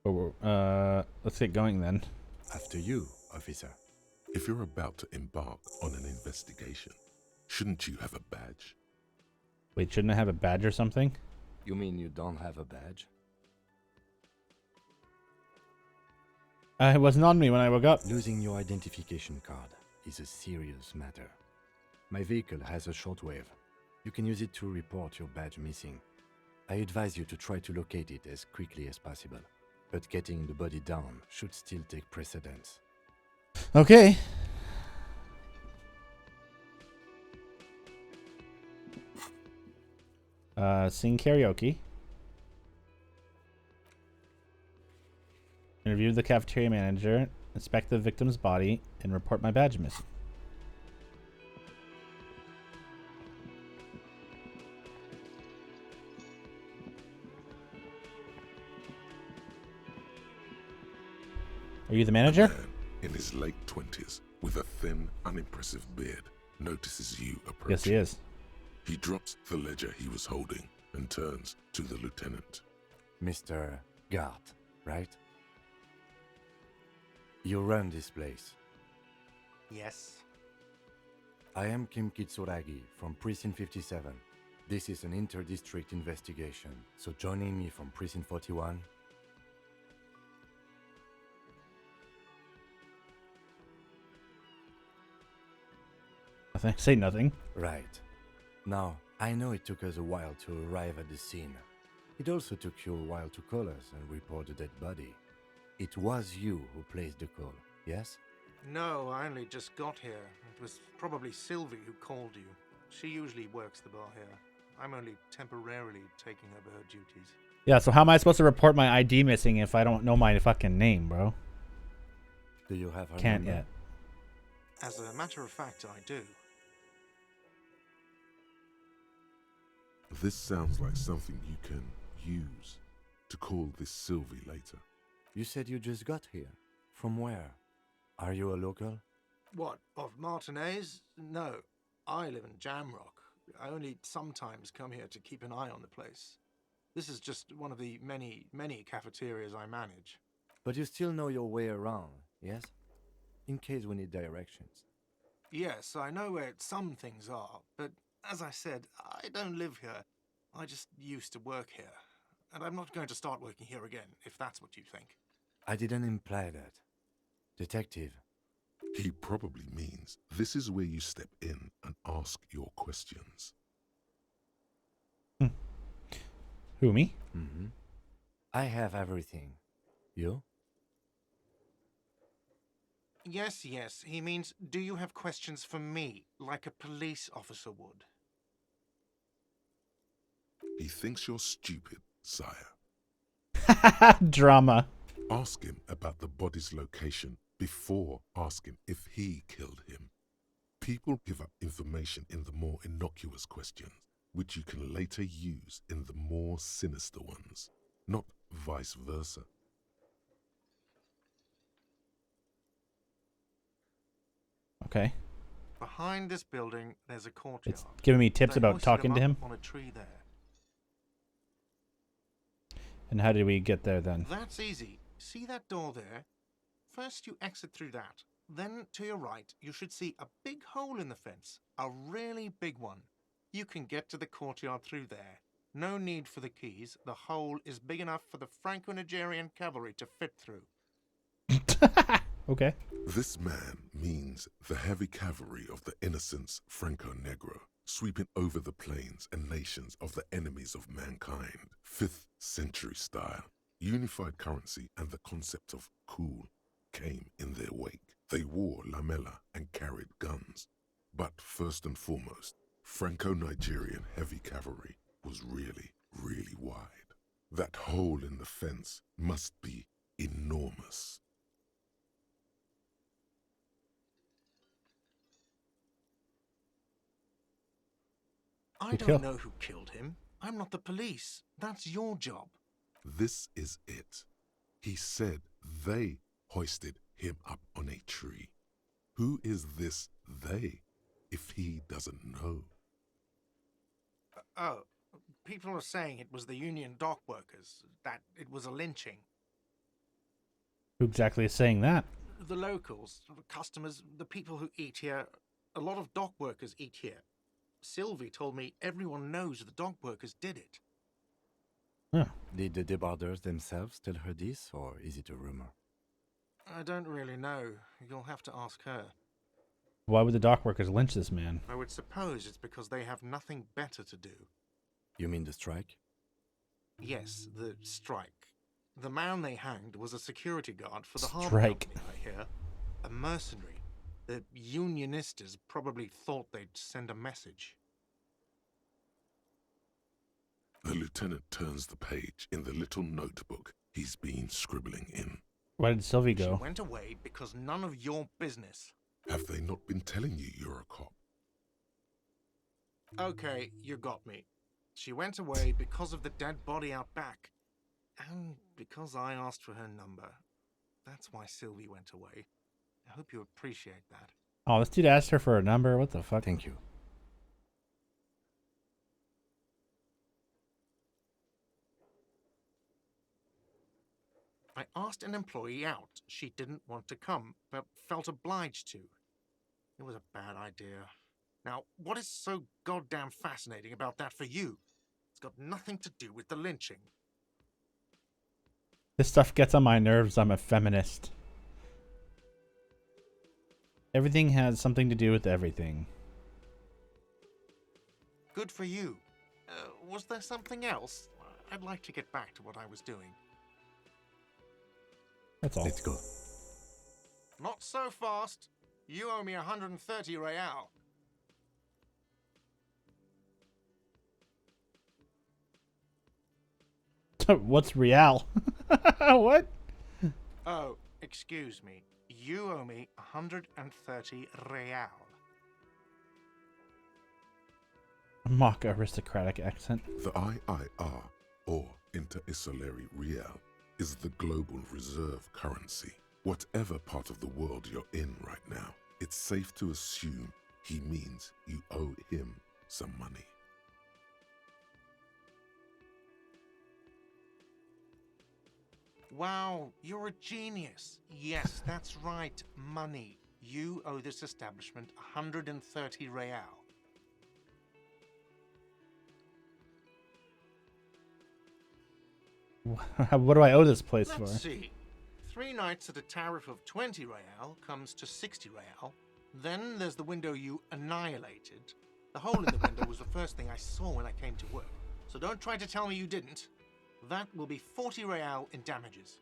Oh, let's get going then. After you, officer. If you're about to embark on an investigation, shouldn't you have a badge? Wait, shouldn't I have a badge or something? You mean you don't have a badge? It wasn't on me when I woke up. Losing your identification card is a serious matter. My vehicle has a shortwave. You can use it to report your badge missing. I advise you to try to locate it as quickly as possible, but getting the body down should still take precedence. Okay. Sing karaoke. Interview the cafeteria manager, inspect the victim's body, and report my badge missing. Are you the manager? A man in his late 20s with a thin, unimpressive beard notices you approaching. Yes, he is. He drops the ledger he was holding and turns to the lieutenant. Mr. Gart, right? You run this place. Yes. I am Kim Kitsuragi from Precinct 57. This is an inter-district investigation, so joining me from Precinct 41... Nothing. Say nothing. Right. Now, I know it took us a while to arrive at the scene. It also took you a while to call us and report the dead body. It was you who placed the call, yes? No, I only just got here. It was probably Sylvie who called you. She usually works the bar here. I'm only temporarily taking over her duties. Yeah, so how am I supposed to report my ID missing if I don't know my fucking name, bro? Do you have her Can't number? yet. As a matter of fact, I do. This sounds like something you can use to call this Sylvie later. You said you just got here. From where? Are you a local? What, of Martinez? No, I live in Jamrock. I only sometimes come here to keep an eye on the place. This is just one of the many, many cafeterias I manage. But you still know your way around, yes? In case we need directions. Yes, I know where some things are, but as I said, I don't live here. I just used to work here. And I'm not going to start working here again, if that's what you think. I didn't imply that. Detective, He probably means this is where you step in and ask your questions. Who, me? I have everything. You? Yes, he means, do you have questions for me, like a police officer would? He thinks you're stupid, sire. Drama. Ask him about the body's location before asking if he killed him. People give up information in the more innocuous questions, which you can later use in the more sinister ones, not vice versa. Okay. Behind this building, there's a courtyard. It's giving me tips They about hoisted talking to up him. on a tree there. And how did we get there then? That's easy. See that door there? First you exit through that. Then to your right, you should see a big hole in the fence. A really big one. You can get to the courtyard through there. No need for the keys. The hole is big enough for the Franco-Nigerian cavalry to fit through. Okay. This man means the heavy cavalry of the innocents Franco-Negro, sweeping over the plains and nations of the enemies of mankind. 5th century style. Unified currency and the concept of cool came in their wake. They wore lamella and carried guns. But first and foremost, Franco-Nigerian heavy cavalry was really, really wide. That hole in the fence must be enormous. I Who don't killed? know who killed him. I'm not the police. That's your job. This is it. He said they hoisted him up on a tree. Who is this they, if he doesn't know? People are saying it was the union dock workers, that it was a lynching. Who exactly is saying that? The locals, the customers, the people who eat here. A lot of dock workers eat here. Sylvie told me everyone knows the dock workers did it. Huh. Did the debarders themselves tell her this, or is it a rumor? I don't really know. You'll have to ask her. Why would the dock workers lynch this man? I would suppose it's because they have nothing better to do. You mean the strike? Yes, the strike. The man they hanged was a security guard for the harbour Strike. company, I hear. A mercenary. The unionistas probably thought they'd send a message. The lieutenant turns the page in the little notebook he's been scribbling in. Why did Sylvie She go? went away because none of your business. Have they not been telling you you're a cop? Okay, you got me. She went away because of the dead body out back. And because I asked for her number. That's why Sylvie went away. I hope you appreciate that. Oh, this dude asked her for a number. What the fuck? Thank you. I asked an employee out. She didn't want to come, but felt obliged to. It was a bad idea. Now, what is so goddamn fascinating about that for you? It's got nothing to do with the lynching. This stuff gets on my nerves. I'm a feminist. Everything has something to do with everything. Good for you. Was there something else? I'd like to get back to what I was doing. That's all. Let's go. Not so fast. You owe me 130 real. What's real? What? Oh, excuse me. You owe me 130 real. Mock aristocratic accent. The IIR, or Inter-Isolary Real, is the global reserve currency. Whatever part of the world you're in right now, it's safe to assume he means you owe him some money. Wow, you're a genius. Yes, that's right. Money. You owe this establishment 130 real. What do I owe this place for? Let's see. 3 nights at a tariff of 20 real comes to 60 real. Then there's the window you annihilated. The hole in the window was the first thing I saw when I came to work. So don't try to tell me you didn't. That will be 40 real in damages.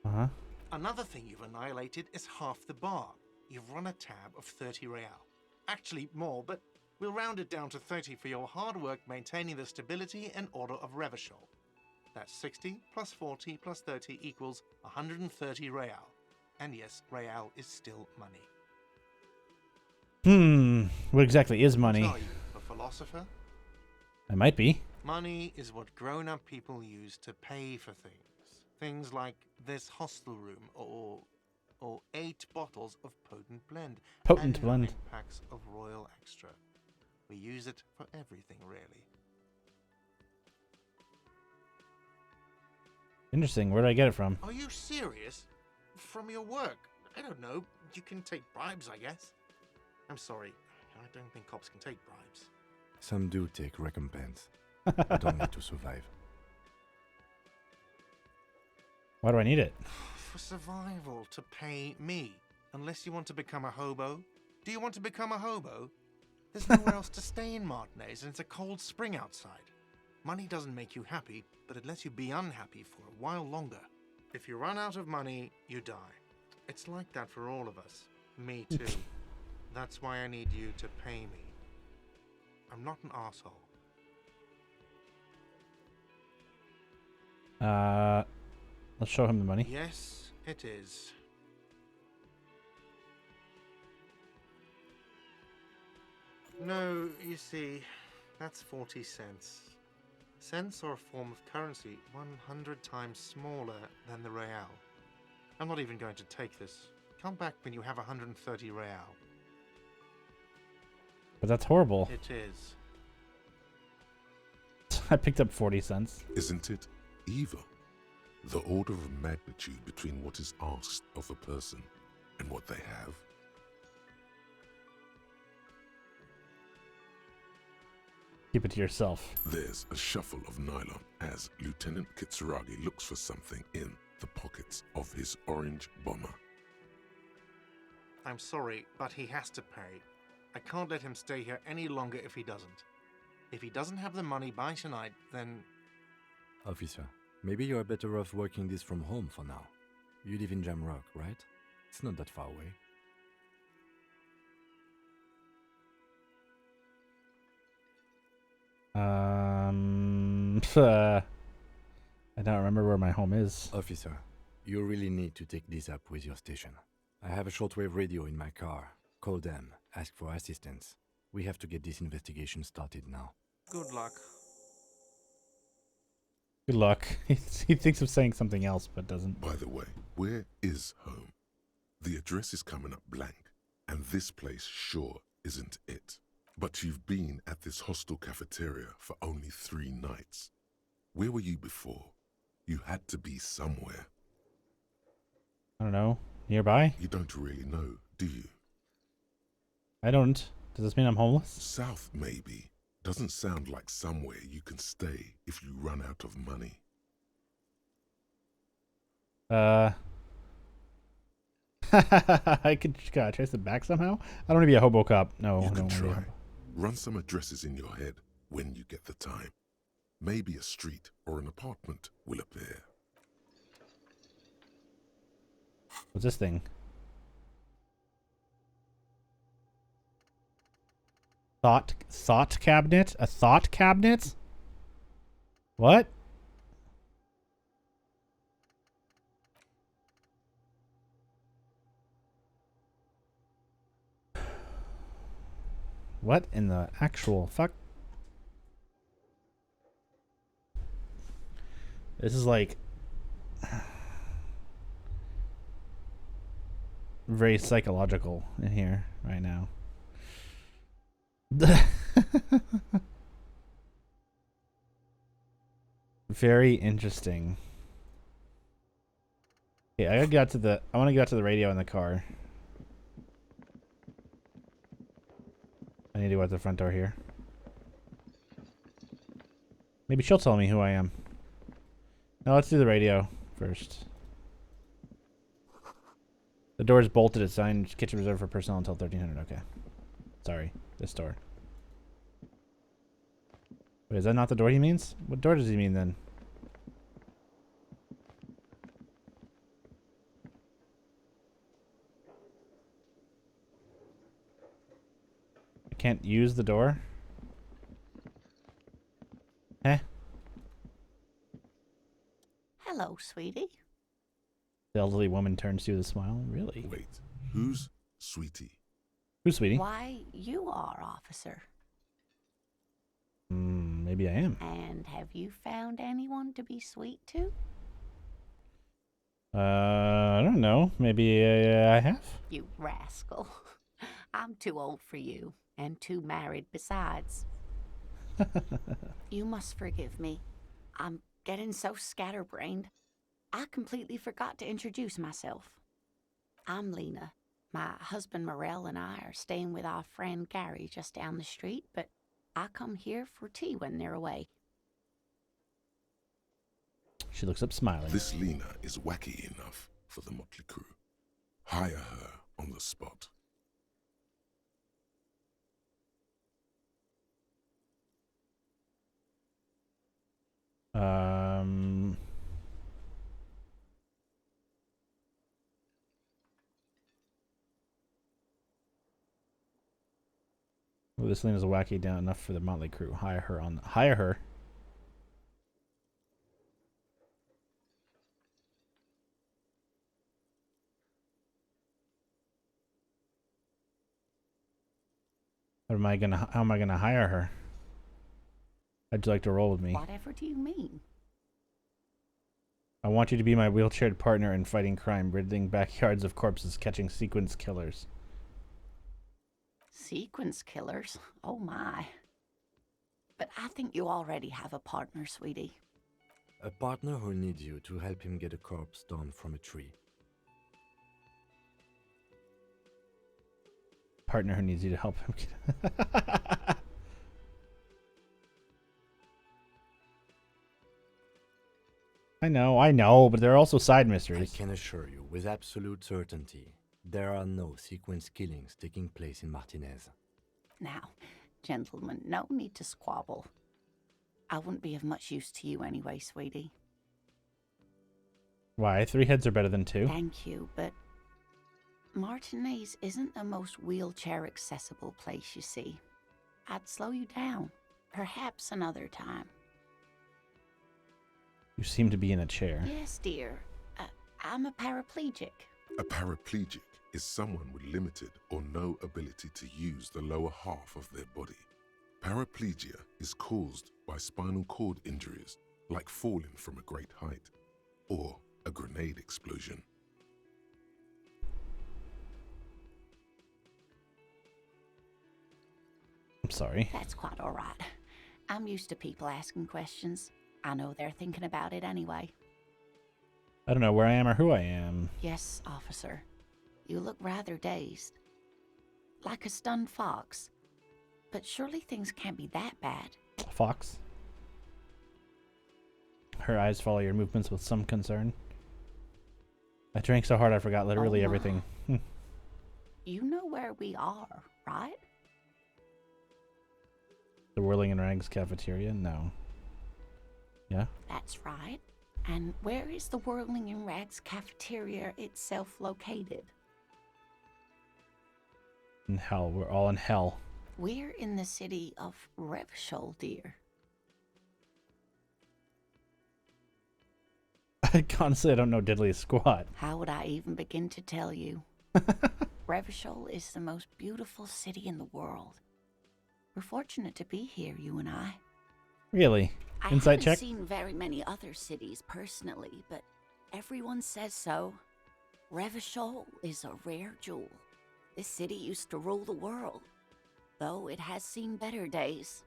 Uh-huh. Another thing you've annihilated is half the bar. You've run a tab of 30 real. Actually more, but we'll round it down to 30 for your hard work maintaining the stability and order of Revachol. That's 60 plus 40 plus 30 equals 130 real. And yes, real is still money. What exactly is money? What are you, a philosopher? I might be. Money is what grown-up people use to pay for things. Things like this hostel room or 8 bottles of potent blend. Potent and blend. 9 packs of Royal Extra. We use it for everything, really. Interesting. Where do I get it from? Are you serious? From your work? I don't know. You can take bribes, I guess. I'm sorry. I don't think cops can take bribes. Some do take recompense, but only to survive. Why do I need it? For survival, to pay me. Unless you want to become a hobo. Do you want to become a hobo? There's nowhere else to stay in Martinez, and it's a cold spring outside. Money doesn't make you happy, but it lets you be unhappy for a while longer. If you run out of money, you die. It's like that for all of us. Me too. That's why I need you to pay me. I'm not an asshole. Let's show him the money. Yes, it is. No, you see, that's 40 cents. Cents are a form of currency 100 times smaller than the real. I'm not even going to take this. Come back when you have 130 real. But that's horrible. It is. I picked up 40 cents. Isn't it evil? The order of magnitude between what is asked of a person and what they have. Keep it to yourself. There's a shuffle of nylon as Lieutenant Kitsuragi looks for something in the pockets of his orange bomber. I'm sorry, but he has to pay. I can't let him stay here any longer if he doesn't. If he doesn't have the money by tonight, then... Officer, maybe you're better off working this from home for now. You live in Jamrock, right? It's not that far away. I don't remember where my home is. Officer, you really need to take this up with your station. I have a shortwave radio in my car. Call them, ask for assistance. We have to get this investigation started now. Good luck. Good luck. He thinks of saying something else, but doesn't. By the way, where is home? The address is coming up blank, and this place sure isn't it. But you've been at this hostel cafeteria for only 3 nights. Where were you before? You had to be somewhere. I don't know. Nearby? You don't really know, do you? I don't. Does this mean I'm homeless? South, maybe. Doesn't sound like somewhere you can stay if you run out of money. I could trace it back somehow? I don't want to be a hobo cop. No, You I can don't wanna be a try. hobo. Run some addresses in your head when you get the time. Maybe a street or an apartment will appear. What's this thing? Thought cabinet? A thought cabinet? What? What in the actual fuck? This is like very psychological in here right now. Very interesting. Okay, I want to get out to the radio in the car. I need to go out the front door here. Maybe she'll tell me who I am. No, let's do the radio first. The door is bolted. It's signed kitchen reserved for personnel until 1300. Okay. Sorry. This door. Wait, is that not the door he means? What door does he mean then? I can't use the door? Eh? Hello, sweetie. The elderly woman turns to you with a smile. Really? Wait, who's Sweetie? Who's Sweetie? Why, you are, officer. Maybe I am. And have you found anyone to be sweet to? I don't know. Maybe I have. You rascal. I'm too old for you, and too married besides. You must forgive me. I'm getting so scatterbrained. I completely forgot to introduce myself. I'm Lena. My husband Morel and I are staying with our friend Gary just down the street, but I come here for tea when they're away. She looks up smiling. This Lena is wacky enough for the motley crew. Hire her on the spot. Well, this Lena's wacky down enough for the motley crew. Hire her. How am I gonna hire her? How'd you like to roll with me? Whatever do you mean? I want you to be my wheelchaired partner in fighting crime, ridding backyards of corpses, catching sequence killers. Sequence killers? Oh my. But I think you already have a partner, sweetie. A partner who needs you to help him get a corpse down from a tree. Partner who needs you to help him. I know, but there are also side I mysteries. can assure you with absolute certainty, there are no sequence killings taking place in Martinez. Now, gentlemen, no need to squabble. I wouldn't be of much use to you anyway, sweetie. Why? 3 heads are better than 2. Thank you, but Martinez isn't the most wheelchair-accessible place, you see. I'd slow you down. Perhaps another time. You seem to be in a chair. Yes, dear. I'm a paraplegic. A paraplegic is someone with limited or no ability to use the lower half of their body. Paraplegia is caused by spinal cord injuries, like falling from a great height, or a grenade explosion. I'm sorry. That's quite all right. I'm used to people asking questions. I know they're thinking about it anyway. I don't know where I am or who I am. Yes, officer. You look rather dazed. Like a stunned fox. But surely things can't be that bad. Fox. Her eyes follow your movements with some concern. I drank so hard I forgot literally my. everything. You know where we are, right? The Whirling in Rags cafeteria? No. Yeah? That's right. And where is the Whirling in Rags cafeteria itself located? In hell. We're all in hell. We're in the city of Revachol, dear. Honestly, I don't know diddly squat. How would I even begin to tell you? Revachol is the most beautiful city in the world. We're fortunate to be here, you and I. Really? I Insight haven't check? seen very many other cities personally, but everyone says so. Revachol is a rare jewel. This city used to rule the world, though it has seen better days.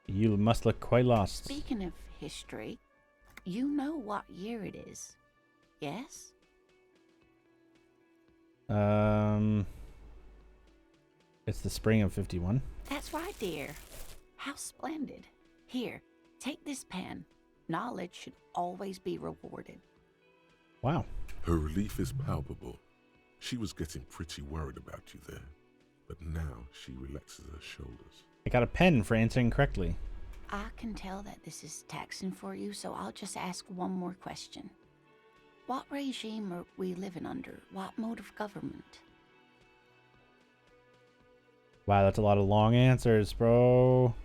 You must look quite lost. Speaking of history, you know what year it is, yes? It's the spring of 51. That's right, dear. How splendid. Here, take this pen. Knowledge should always be rewarded. Wow. Her relief is palpable. She was getting pretty worried about you there, but now she relaxes her shoulders. I got a pen for answering correctly. I can tell that this is taxing for you, so I'll just ask one more question. What regime are we living under? What mode of government? Wow, that's a lot of long answers, bro.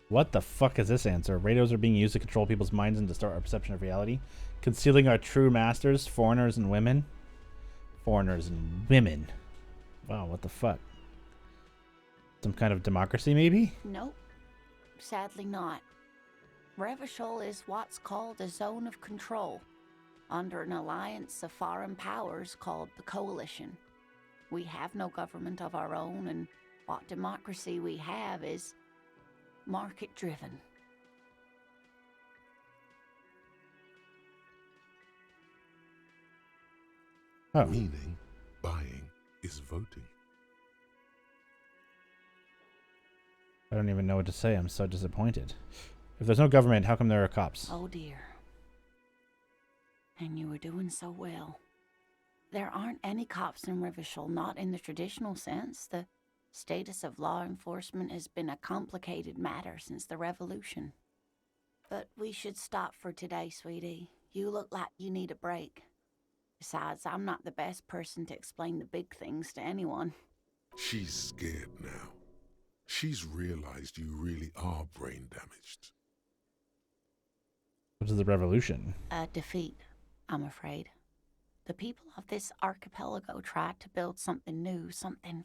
What the fuck is this answer? Radios are being used to control people's minds and distort our perception of reality. Concealing our true masters, foreigners and women. Foreigners and women. Wow, what the fuck? Some kind of democracy, maybe? Nope. Sadly not. Revachol is what's called a zone of control, under an alliance of foreign powers called the Coalition. We have no government of our own, and what democracy we have is market-driven. Oh. Meaning, buying is voting. I don't even know what to say. I'm so disappointed. If there's no government, how come there are cops? Oh dear. And you were doing so well. There aren't any cops in Revachol, not in the traditional sense. The status of law enforcement has been a complicated matter since the revolution. But we should stop for today, sweetie. You look like you need a break. Besides, I'm not the best person to explain the big things to anyone. She's scared now. She's realized you really are brain damaged. What is the revolution? A defeat, I'm afraid. The people of this archipelago tried to build something new, something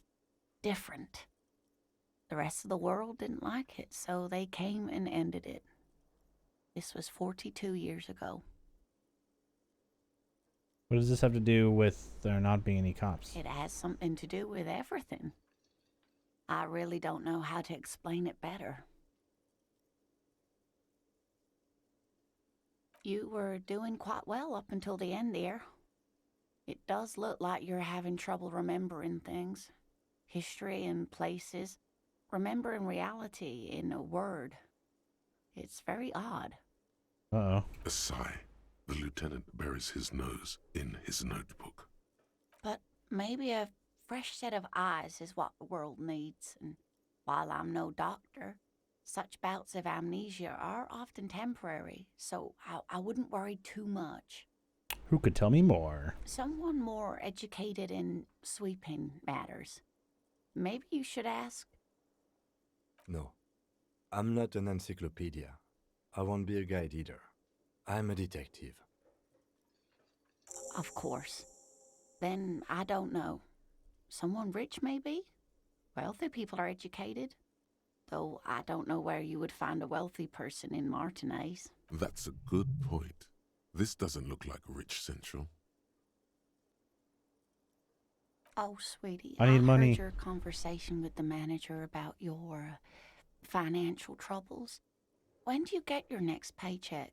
different. The rest of the world didn't like it, so they came and ended it. This was 42 years ago. What does this have to do with there not being any cops? It has something to do with everything. I really don't know how to explain it better. You were doing quite well up until the end there. It does look like you're having trouble remembering things. History and places. Remembering reality in a word. It's very odd. Uh-oh. A sigh. The lieutenant buries his nose in his notebook. But maybe a fresh set of eyes is what the world needs. And while I'm no doctor, such bouts of amnesia are often temporary, so I wouldn't worry too much. Who could tell me more? Someone more educated in sweeping matters. Maybe you should ask. No, I'm not an encyclopedia. I won't be a guide either. I'm a detective. Of course. Then I don't know. Someone rich, maybe? Wealthy people are educated. Though I don't know where you would find a wealthy person in Martinez. That's a good point. This doesn't look like Rich Central. Oh, sweetie, I need money. heard your conversation with the manager about your financial troubles. When do you get your next paycheck?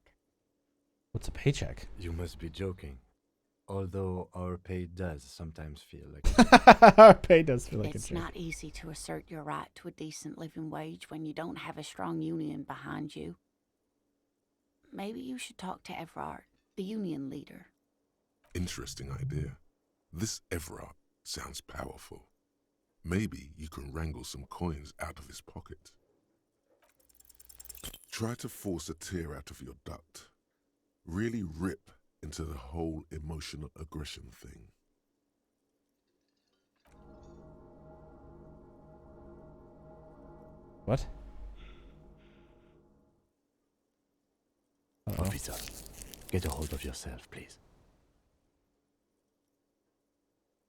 What's a paycheck? You must be joking. Although our pay does sometimes feel like Our pay does feel like It's a check. not easy to assert your right to a decent living wage when you don't have a strong union behind you. Maybe you should talk to Everard, the union leader. Interesting idea. This Everard sounds powerful. Maybe you can wrangle some coins out of his pocket. Try to force a tear out of your duct. Really rip into the whole emotional aggression thing. What? Uh-oh. Officer, get a hold of yourself, please.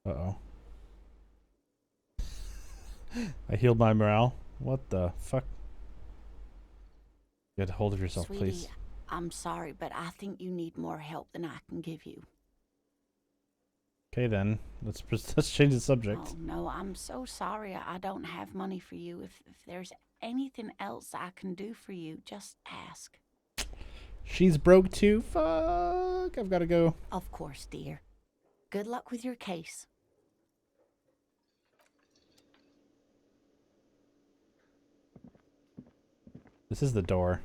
Uh-oh. I healed my morale. What the fuck? Get a hold of yourself, Sweetie, please. I'm sorry, but I think you need more help than I can give you. Okay then, let's change the subject. Oh, no, I'm so sorry. I don't have money for you. If there's anything else I can do for you, just ask. She's broke too. Fuck, I've got to go. Of course, dear. Good luck with your case. This is the door.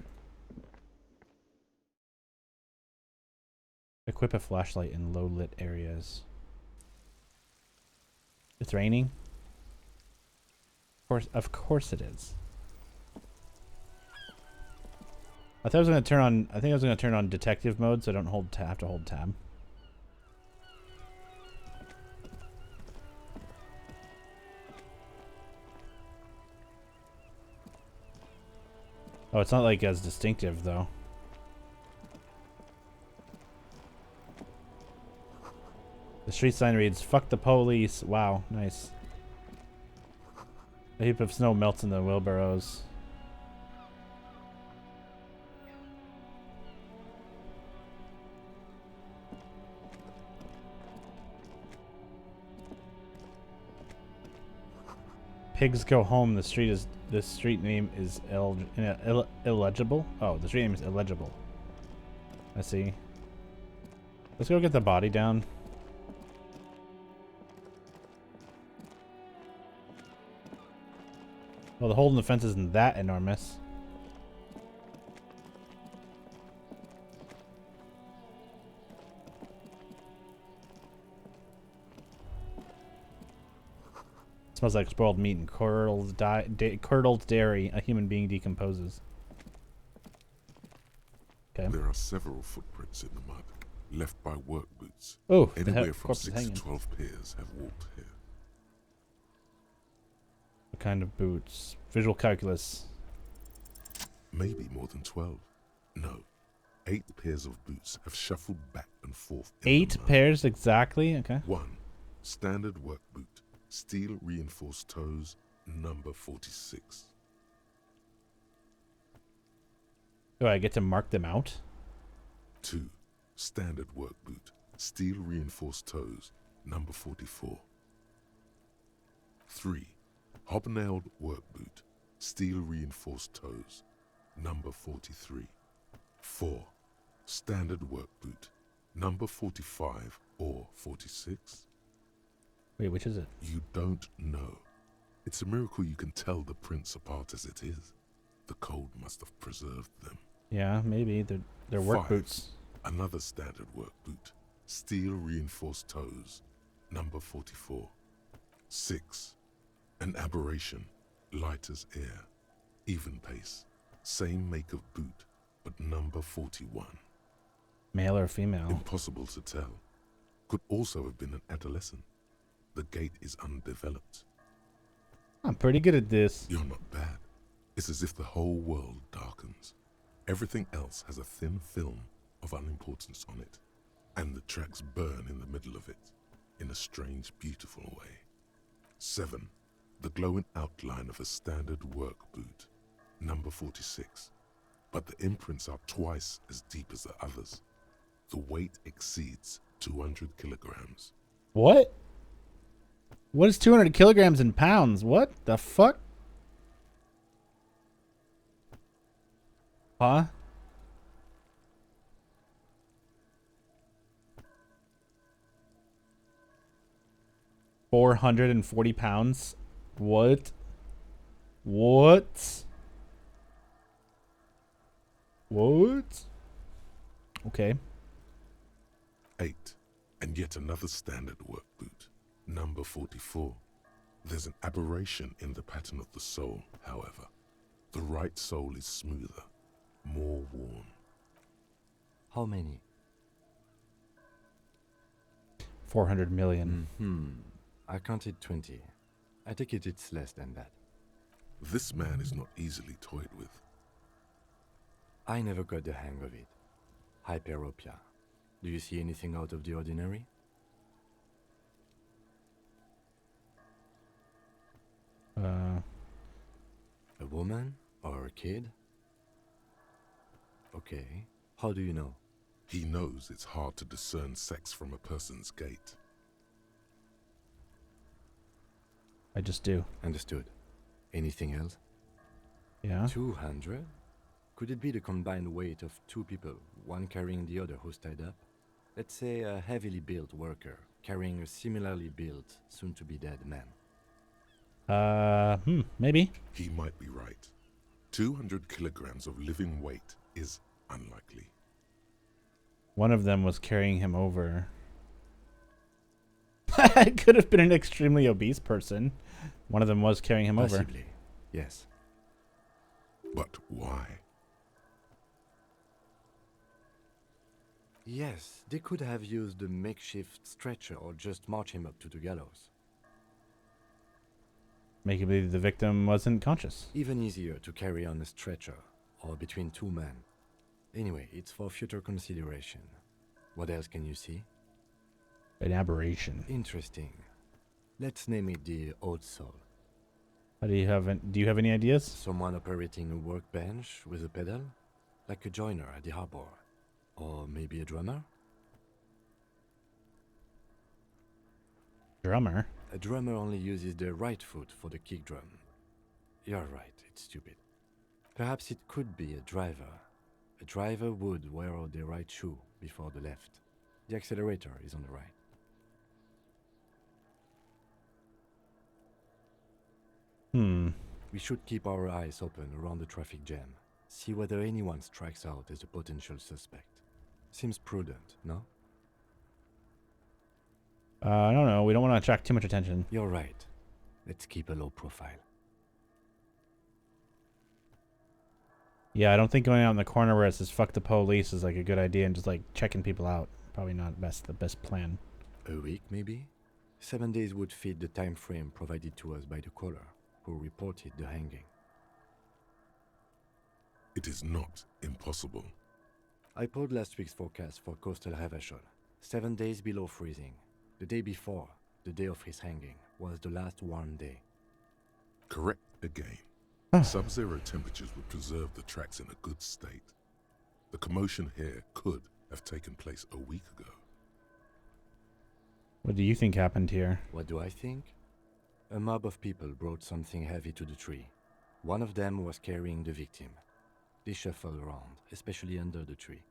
Equip a flashlight in low lit areas. It's raining. Of course it is. I thought I was gonna turn on. I think I was gonna turn on detective mode, so I don't have to hold tab. Oh, it's not like as distinctive though. The street sign reads, "Fuck the police." Wow, nice. A heap of snow melts in the wheelbarrows. Pigs go home. The street name is illegible. Oh, the street name is illegible. I see. Let's go get the body down. Well, the hole in the fence isn't that enormous. It smells like spoiled meat and curdled dairy. A human being decomposes. Okay. There are several footprints in the mud, left by work boots. Oh, Anywhere from corpse is 6 to hanging. 12 pairs have walked here. What kind of boots? Visual calculus. Maybe more than 12. No. 8 pairs of boots have shuffled back and forth. In the 8 mud. pairs exactly? Okay. 1. Standard work boot. Steel reinforced toes. Number 46. Do I get to mark them out? 2. Standard work boot. steel reinforced toes, number 44. 3. Hobnailed work boot, steel reinforced toes, number 43. 4. Standard work boot, number 45 or 46. Wait, which is it? You don't know. It's a miracle you can tell the prints apart as it is. The cold must have preserved them. Yeah, maybe. They're work 5. boots. Another standard work boot, steel reinforced toes, number 44. 6. An aberration, light as air, even pace, same make of boot, but number 41. Male or female? Impossible to tell. Could also have been an adolescent. The gait is undeveloped. I'm pretty good at this. You're not bad. It's as if the whole world darkens. Everything else has a thin film of unimportance on it, and the tracks burn in the middle of it, in a strange, beautiful way. 7. The glowing outline of a standard work boot, number 46. But the imprints are twice as deep as the others. The weight exceeds 200 kilograms. What? What is 200 kilograms in pounds? What the fuck? Huh? £440? What? What? What? Okay. 8. And yet another standard work boot, number 44. There's an aberration in the pattern of the sole, however. The right sole is smoother, more worn. How many? 400 million. I counted 20. I take it it's less than that. This man is not easily toyed with. I never got the hang of it. Hyperopia. Do you see anything out of the ordinary? A woman or a kid? Okay. How do you know? He knows it's hard to discern sex from a person's gait. I just do. Understood. Anything else? Yeah. 200? Could it be the combined weight of two people, one carrying the other who's tied up? Let's say a heavily built worker carrying a similarly built, soon-to-be-dead man. Maybe. He might be right. 200 kilograms of living weight is unlikely. One of them was carrying him over. It could have been an extremely obese person. One of them was carrying him over. Possibly, yes. But why? Yes, they could have used a makeshift stretcher or just march him up to the gallows. Make it believe the victim wasn't conscious. Even easier to carry on a stretcher or between two men. Anyway, it's for future consideration. What else can you see? An aberration. Interesting. Let's name it the old soul. Do you have any ideas? Someone operating a workbench with a pedal? Like a joiner at the harbor. Or maybe a drummer? Drummer? A drummer only uses the right foot for the kick drum. You're right, it's stupid. Perhaps it could be a driver. A driver would wear the right shoe before the left. The accelerator is on the right. We should keep our eyes open around the traffic jam. See whether anyone strikes out as a potential suspect. Seems prudent, no? I don't know. We don't want to attract too much attention. You're right. Let's keep a low profile. Yeah, I don't think going out in the corner where it says "fuck the police" is like a good idea, and just like checking people out. Probably not the best plan. A week, maybe? 7 days would fit the time frame provided to us by the caller, who reported the hanging. It is not impossible. I pulled last week's forecast for coastal Havashol. 7 days below freezing. The day before, the day of his hanging, was the last warm day. Correct again. Sub-zero temperatures would preserve the tracks in a good state. The commotion here could have taken place a week ago. What do you think happened here? What do I think? A mob of people brought something heavy to the tree. One of them was carrying the victim. They shuffled around, especially under the tree.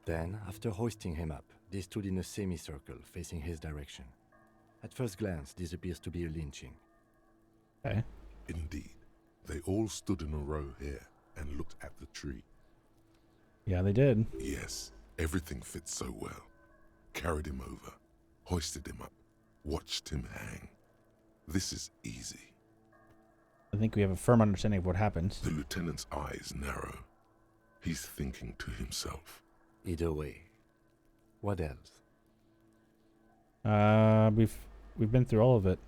Then, after hoisting him up, they stood in a semicircle facing his direction. At first glance, this appears to be a lynching. Okay. Indeed. They all stood in a row here and looked at the tree. Yeah, they did. Yes, everything fits so well. Carried him over, hoisted him up, watched him hang. This is easy. I think we have a firm understanding of what happened. The lieutenant's eyes narrow. He's thinking to himself. Either way. What else? We've been through all of it.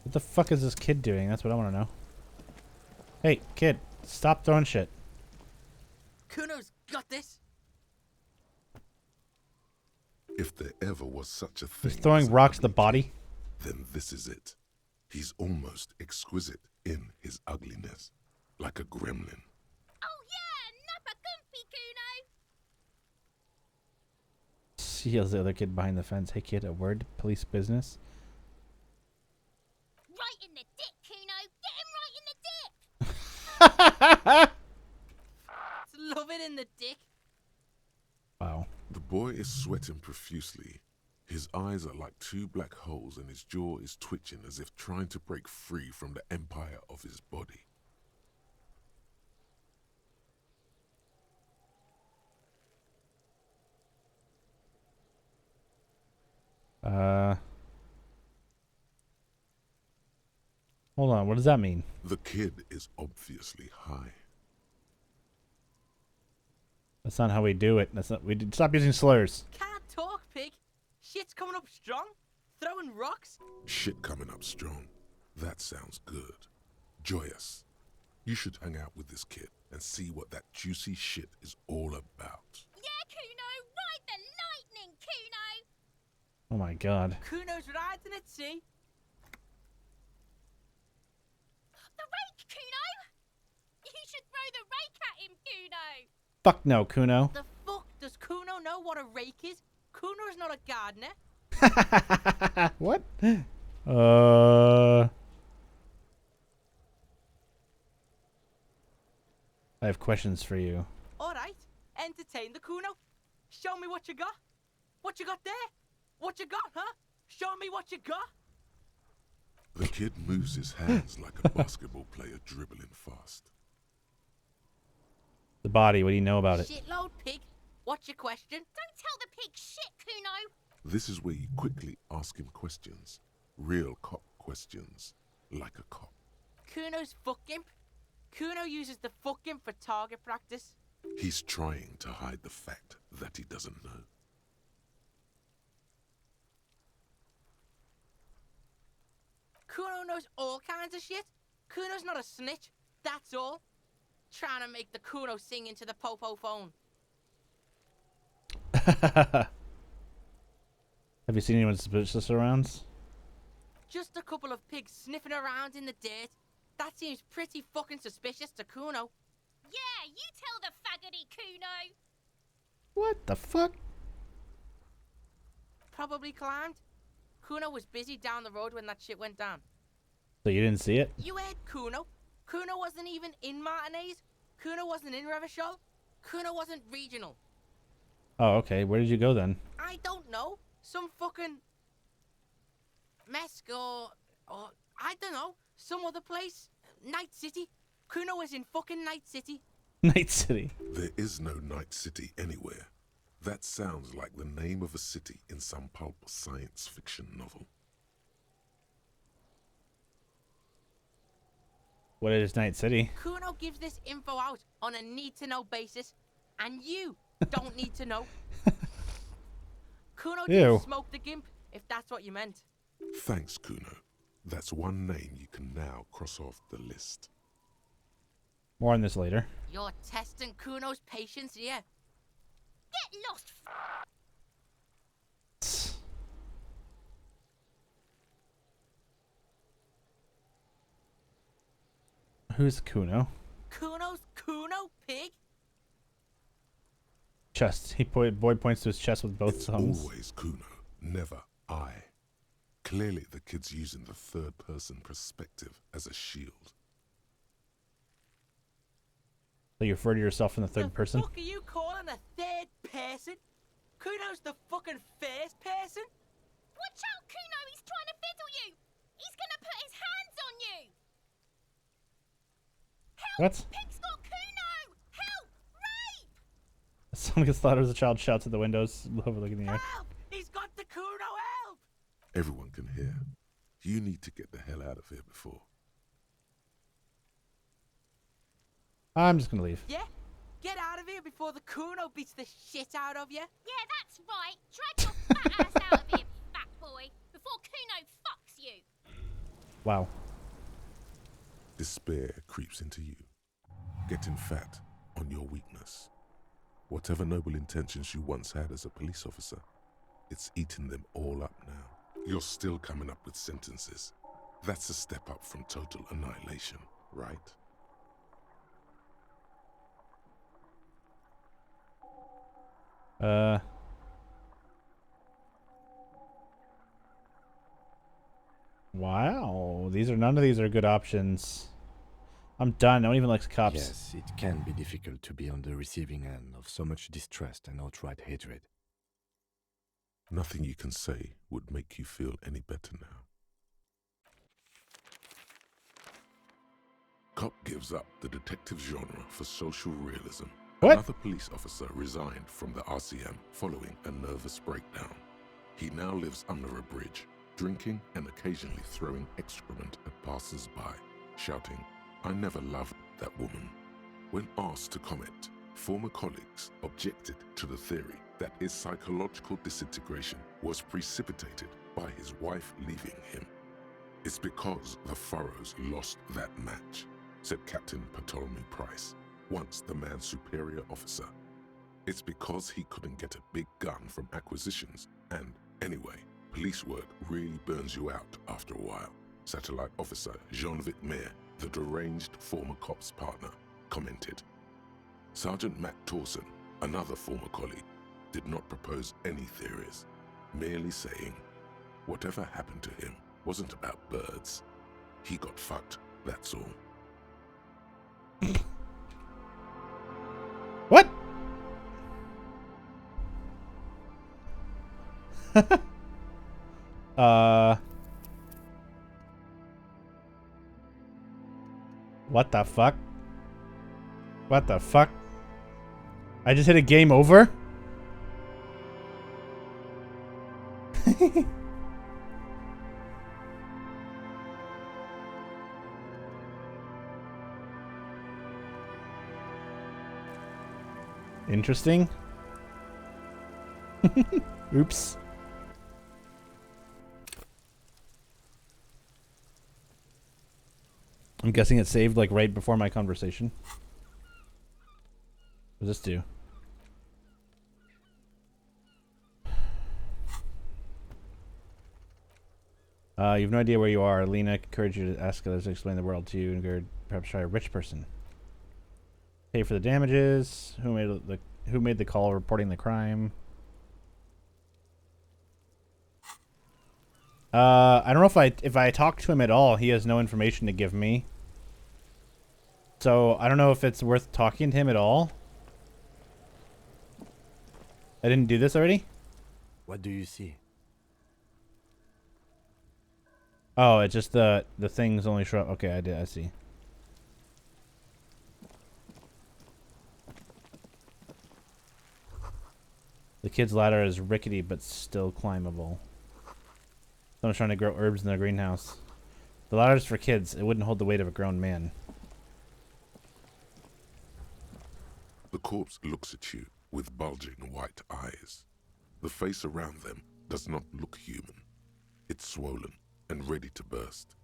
What the fuck is this kid doing? That's what I want to know. Hey, kid, stop throwing shit. Kuno's got this. If there ever was such a thing He's throwing as an rocks at the ugly body. kid, then this is it. He's almost exquisite in his ugliness, like a gremlin. Oh yeah, nappa gumpy, Kuno. She yells at the other kid behind the fence. Hey, kid, a word? Police business? Right in the dick, Kuno. Get him right in the dick. Love it in the dick. Wow. The boy is sweating profusely. His eyes are like two black holes and his jaw is twitching as if trying to break free from the empire of his body. Hold on. What does that mean? The kid is obviously high. That's not how we do it. That's not. Stop using slurs. Can't talk, pig. Shit's coming up strong. Throwing rocks. Shit coming up strong. That sounds good. Joyous. You should hang out with this kid and see what that juicy shit is all about. Yeah, Kuno. Ride the lightning, Kuno. Oh my god. Kuno's riding at sea. The rake, Kuno. You should throw the rake at him, Kuno. Fuck no, Kuno. The fuck does Kuno know what a rake is? Kuno's not a gardener. What? I have questions for you. Alright, entertain the Kuno. Show me what you got. What you got there? What you got, huh? Show me what you got. The kid moves his hands like a basketball player dribbling fast. The body, what do you know about it? Shitload pig. What's your question? Don't tell the pig shit, Kuno. This is where you quickly ask him questions. Real cop questions. Like a cop. Kuno's fuck imp. Kuno uses the fuck imp for target practice. He's trying to hide the fact that he doesn't know. Kuno knows all kinds of shit. Kuno's not a snitch. That's all. Trying to make the Kuno sing into the popo phone. Have you seen anyone suspicious around? Just a couple of pigs sniffing around in the dirt. That seems pretty fucking suspicious to Kuno. Yeah, you tell the faggoty, Kuno. What the fuck? Probably climbed. Kuno was busy down the road when that shit went down. So you didn't see it? You heard Kuno. Kuno wasn't even in Martinez. Kuno wasn't in Revachol. Kuno wasn't regional. Oh, okay. Where did you go then? I don't know. Some fucking Mesk or I don't know. Some other place. Night City. Kuno was in fucking Night City. Night City. There is no Night City anywhere. That sounds like the name of a city in some pulp science fiction novel. What is Night City? Kuno gives this info out on a need-to-know basis, and you don't need to know. Kuno Ew. didn't smoke the gimp, if that's what you meant. Thanks, Kuno. That's one name you can now cross off the list. More on this later. You're testing Kuno's patience here. Get lost. Who's Kuno? Kuno's Kuno, pig? chest. Boyd points to his chest with both It's thumbs. always Kuno, never I. Clearly the kid's using the third-person perspective as a shield. So you refer to yourself in the third person? The fuck are you calling a third person? Kuno's the fucking first person? Watch out, Kuno! He's trying to fiddle you! He's gonna put his hands on you! Help! What? Pig's got Kuno! Help! Rape! Someone gets slaughtered as a child shouts at the windows, overlooking the air. Help! He's got the Kuno, help! Everyone can hear. You need to get the hell out of here before. I'm just gonna leave. Yeah? Get out of here before the Kuno beats the shit out of you. Yeah, that's right. Drag your fat ass out of here, fat boy, before Kuno fucks you. Wow. Despair creeps into you, getting fat on your weakness. Whatever noble intentions you once had as a police officer, it's eating them all up now. You're still coming up with sentences. That's a step up from total annihilation, right? Wow. None of these are good options. I'm done. No one even likes cops. Yes, it can be difficult to be on the receiving end of so much distrust and outright hatred. Nothing you can say would make you feel any better now. Cop gives up the detective genre for social realism. What? Another police officer resigned from the RCM following a nervous breakdown. He now lives under a bridge, drinking and occasionally throwing excrement at passers-by, shouting, "I never loved that woman." When asked to comment, former colleagues objected to the theory that his psychological disintegration was precipitated by his wife leaving him. "It's because the Furrows lost that match," said Captain Ptolemy Price, once the man's superior officer. "It's because he couldn't get a big gun from acquisitions, and anyway, police work really burns you out after a while," Satellite Officer Jean-Vic Mayer, the deranged former cop's partner, commented. Sergeant Matt Torson, another former colleague, did not propose any theories, merely saying, "Whatever happened to him wasn't about birds. He got fucked, that's all." What? What the fuck? What the fuck? I just hit a game over? Interesting. Oops. I'm guessing it saved like right before my conversation. What does this do? You have no idea where you are. Lena, I encourage you to ask others to explain the world to you and perhaps try a rich person. Pay for the damages. Who made the call reporting the crime? I don't know if I talk to him at all. He has no information to give me. So I don't know if it's worth talking to him at all. I didn't do this already? What do you see? Oh, it's just the things only show up. Okay, I see. The kid's ladder is rickety but still climbable. Someone's trying to grow herbs in their greenhouse. The ladder's for kids. It wouldn't hold the weight of a grown man. The corpse looks at you with bulging white eyes. The face around them does not look human. It's swollen and ready to burst.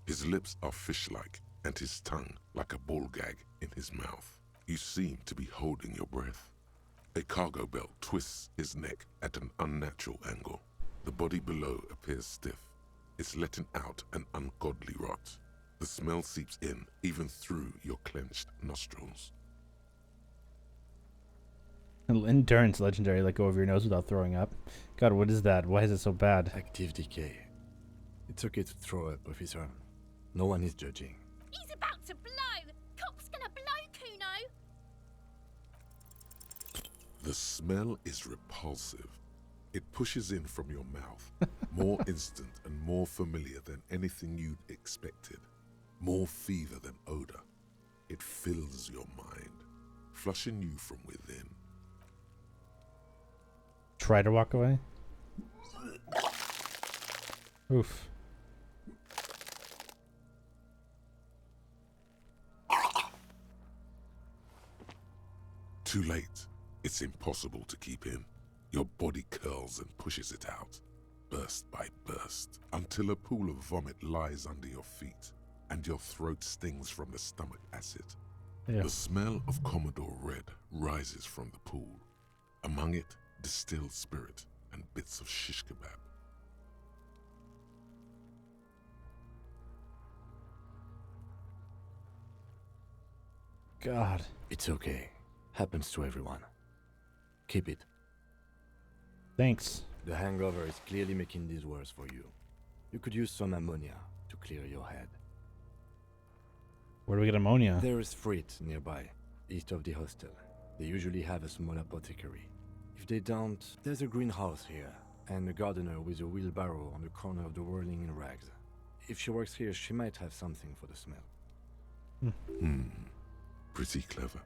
His lips are fish-like and his tongue like a ball gag in his mouth. You seem to be holding your breath. A cargo belt twists his neck at an unnatural angle. The body below appears stiff. It's letting out an ungodly rot. The smell seeps in even through your clenched nostrils. Endurance legendary. Let go of your nose without throwing up. God, what is that? Why is it so bad? Active decay. It's okay to throw up, officer. No one is judging. He's about to blow. Cock's gonna blow, Kuno. The smell is repulsive. It pushes in from your mouth, more instant and more familiar than anything you'd expected. More fever than odor. It fills your mind, flushing you from within. Try to walk away. Oof. Too late. It's impossible to keep in. Your body curls and pushes it out, burst by burst, until a pool of vomit lies under your feet, and your throat stings from the stomach acid. Yeah. The smell of Commodore Red rises from the pool. Among it, distilled spirit and bits of shish kebab. God. It's okay. Happens to everyone. Keep it. Thanks. The hangover is clearly making this worse for you. You could use some ammonia to clear your head. Where do we get ammonia? There is Frit nearby, east of the hostel. They usually have a small apothecary. If they don't, there's a greenhouse here, and a gardener with a wheelbarrow on the corner of the whirling in rags. If she works here, she might have something for the smell. Pretty clever.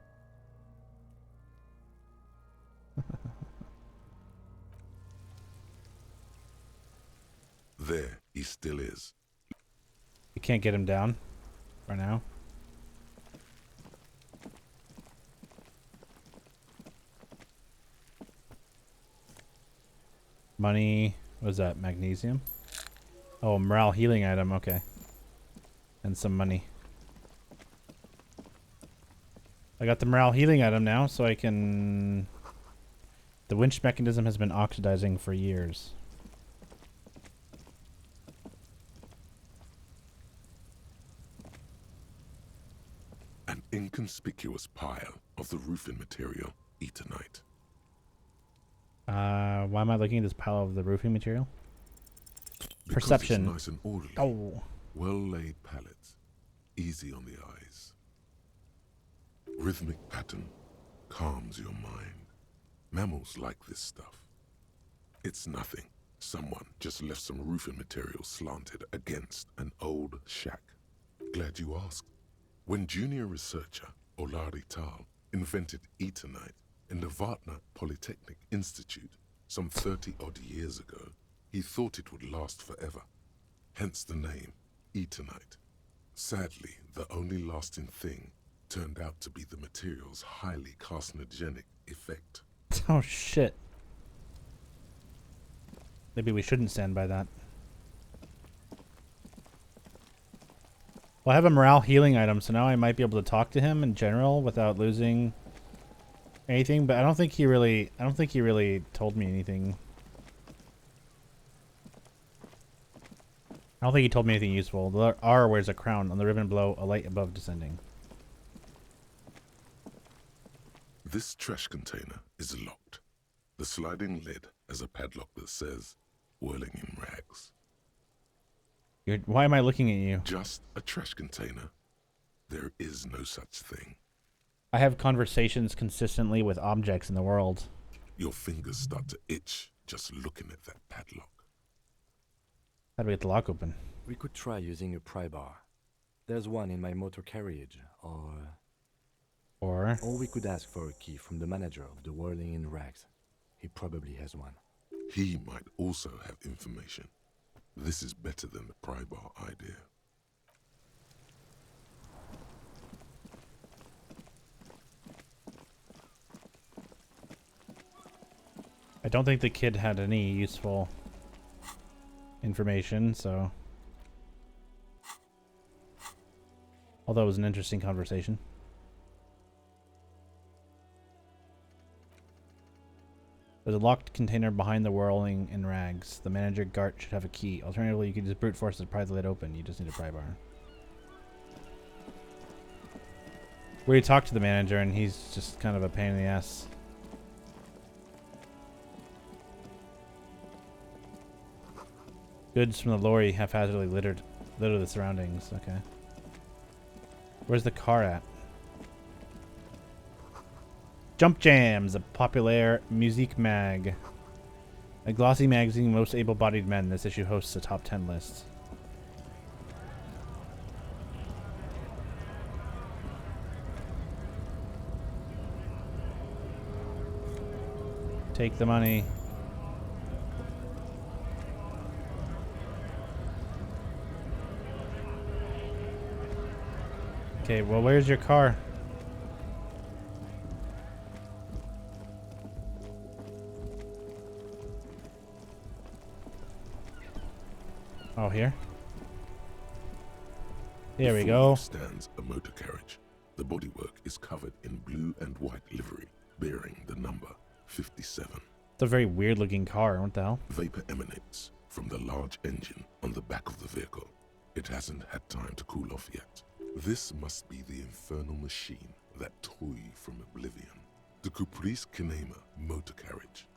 There he still is. You can't get him down right now. Money. What is that? Magnesium? Oh, morale healing item. Okay. And some money. I got the morale healing item now, so I can... The winch mechanism has been oxidizing for years. An inconspicuous pile of the roofing material, Eternite. Why am I looking at this pile of the roofing material? Because Perception. It's nice and orderly. Oh. Well-laid pallets, easy on the eyes. Rhythmic pattern calms your mind. Mammals like this stuff. It's nothing. Someone just left some roofing material slanted against an old shack. Glad you asked. When junior researcher Olari Tal invented Eternite in the Vartna Polytechnic Institute some 30-odd years ago, he thought it would last forever. Hence the name, Eternite. Sadly, the only lasting thing turned out to be the material's highly carcinogenic effect. Oh, shit. Maybe we shouldn't stand by that. Well, I have a morale healing item, so now I might be able to talk to him in general without losing anything, but I don't think he really told me anything. I don't think he told me anything useful. The R wears a crown. On the ribbon below, a light above descending. This trash container is locked. The sliding lid has a padlock that says, "Whirling in rags." Why am I looking at you? Just a trash container. There is no such thing. I have conversations consistently with objects in the world. Your fingers start to itch just looking at that padlock. How do we get the lock open? We could try using a pry bar. There's one in my motor carriage, or we could ask for a key from the manager of the Whirling in Rags. He probably has one. He might also have information. This is better than the pry bar idea. I don't think the kid had any useful information, so... Although it was an interesting conversation. There's a locked container behind the whirling in rags. The manager Gart should have a key. Alternatively, you could just brute force to pry the lid open. You just need a pry bar. We talked to the manager, and he's just kind of a pain in the ass. Goods from the lorry haphazardly litter the surroundings. Okay. Where's the car at? Jump Jams, a popular music mag. A glossy magazine, most able-bodied men. This issue hosts a top 10 list. Take the money. Okay, well, where's your car? Oh, here? Here we go. Stands a motor carriage. The bodywork is covered in blue and white livery, bearing the number 57. It's a very weird looking car. What the hell? Vapor emanates from the large engine on the back of the vehicle. It hasn't had time to cool off yet. This must be the infernal machine that tore you from oblivion. The Caprice Kinema motor carriage.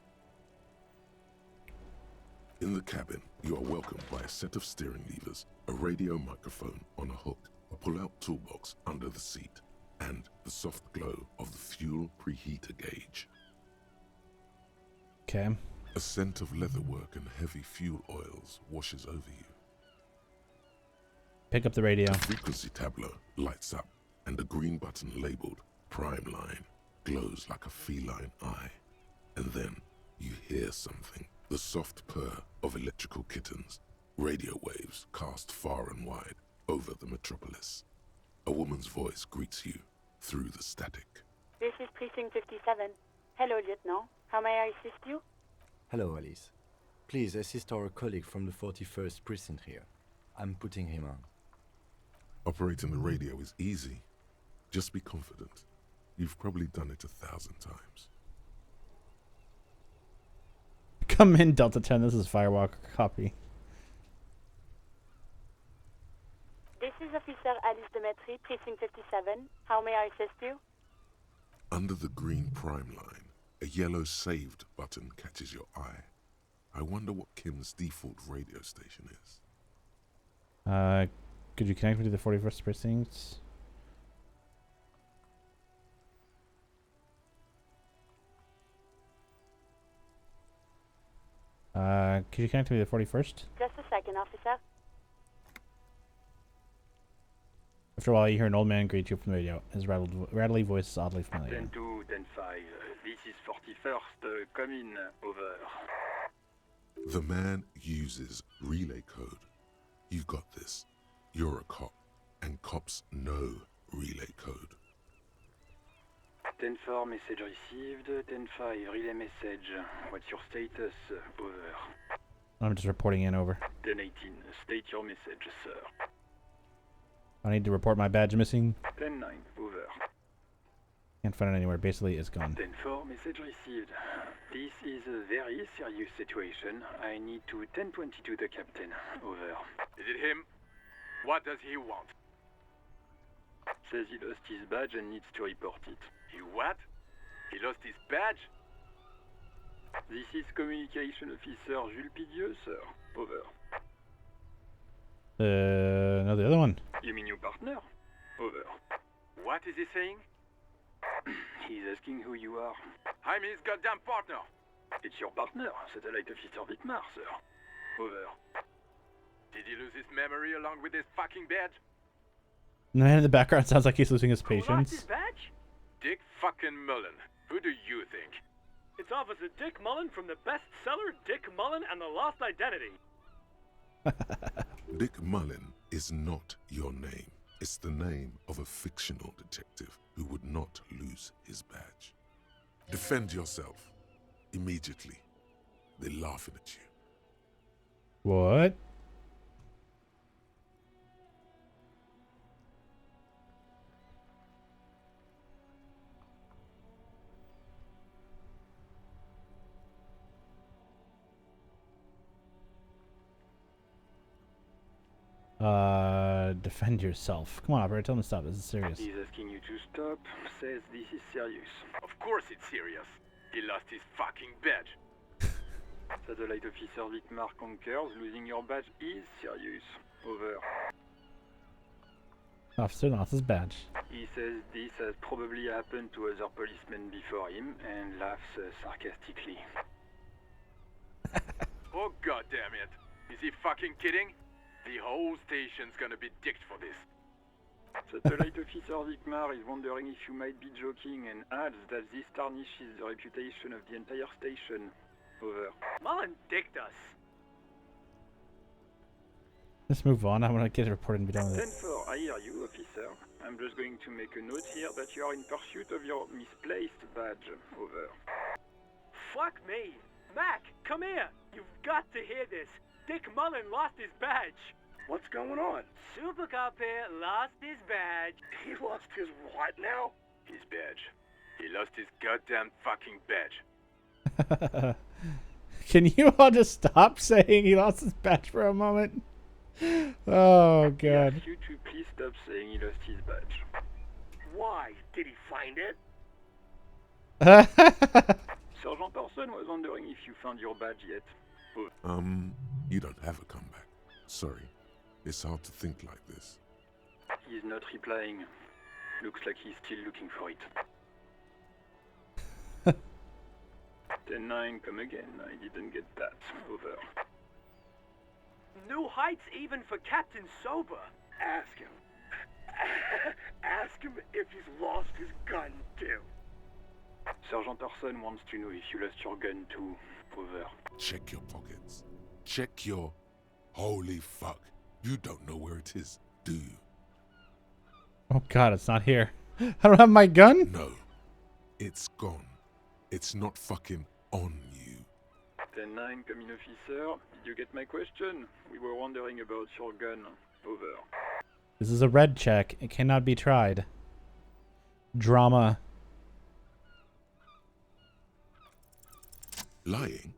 In the cabin, you are welcomed by a set of steering levers, a radio microphone on a hook, a pull-out toolbox under the seat, and the soft glow of the fuel preheater gauge. Okay. A scent of leatherwork and heavy fuel oils washes over you. Pick up the radio. The frequency tableau lights up, and a green button labeled Prime Line glows like a feline eye. And then you hear something. The soft purr of electrical kittens, radio waves cast far and wide over the metropolis. A woman's voice greets you through the static. This is Precinct 57. Hello, Lieutenant. How may I assist you? Hello, Alice. Please assist our colleague from the 41st Precinct here. I'm putting him on. Operating the radio is easy. Just be confident. You've probably done it 1,000 times. Come in, Delta 10. This is Firewalker. Copy. This is Officer Alice Demetri, Precinct 57. How may I assist you? Under the green Prime Line, a yellow saved button catches your eye. I wonder what Kim's default radio station is. Could you connect me to the 41st Precinct? Could you connect me to the 41st? Just a second, officer. After a while, you hear an old man greet you from the radio. His rattly voice is oddly familiar. 10-2, 10-5. This is 41st. Come in. Over. The man uses relay code. You've got this. You're a cop, and cops know relay code. 10-4, message received. 10-5, relay message. What's your status? Over. I'm just reporting in. Over. 10-18, state your message, sir. I need to report my badge missing. 10-9, over. Can't find it anywhere. Basically, it's gone. 10-4, message received. This is a very serious situation. I need to 10-22 the captain. Over. Is it him? What does he want? Says he lost his badge and needs to report it. He what? He lost his badge? This is Communication Officer Jules Pidieux, sir. Over. No, the other one. You mean your partner? Over. What is he saying? He's asking who you are. I'm his goddamn partner. It's your partner, Satellite Officer Wittmar, sir. Over. Did he lose his memory along with his fucking badge? The man in the background sounds like he's losing his Who lost patience. his badge? Dick fucking Mullen. Who do you think? It's Officer Dick Mullen from the bestseller Dick Mullen and the Lost Identity. Dick Mullen is not your name. It's the name of a fictional detective who would not lose his badge. Defend yourself. Immediately. They're laughing at you. What? Defend yourself. Come on, operator, tell him to stop. This is serious. He's asking you to stop. Says this is serious. Of course it's serious. He lost his fucking badge. Satellite Officer Vicmar concurs. Losing your badge is serious. Over. Officer lost his badge. He says this has probably happened to other policemen before him and laughs sarcastically. Oh god damn it. Is he fucking kidding? The whole station's gonna be dicked for this. Satellite Officer Vicmar is wondering if you might be joking and adds that this tarnishes the reputation of the entire station. Over. Mullen dicked us. Let's move on. I want to get it reported and be done with it. 10-4, I hear you, officer. I'm just going to make a note here that you are in pursuit of your misplaced badge. Over. Fuck me. Mac, come here. You've got to hear this. Dick Mullen lost his badge. What's going on? Super Cop here lost his badge. He lost his what now? His badge. He lost his goddamn fucking badge. Can you all just stop saying he lost his badge for a moment? Oh, God. Yes, you two please stop saying he lost his badge. Why? Did he find it? Sergeant Person was wondering if you found your badge yet. You don't have a comeback. Sorry. It's hard to think like this. He's not replying. Looks like he's still looking for it. 10-9, come again. I didn't get that. Over. New heights even for Captain Sober. Ask him. Ask him if he's lost his gun, too. Sergeant Orson wants to know if you lost your gun too. Over. Check your pockets. Check your... Holy fuck. You don't know where it is, do you? Oh, God, it's not here. I don't have my gun? No. It's gone. It's not fucking on you. 10-9, come in, officer. Did you get my question? We were wondering about your gun. Over. This is a red check. It cannot be tried. Drama. Lying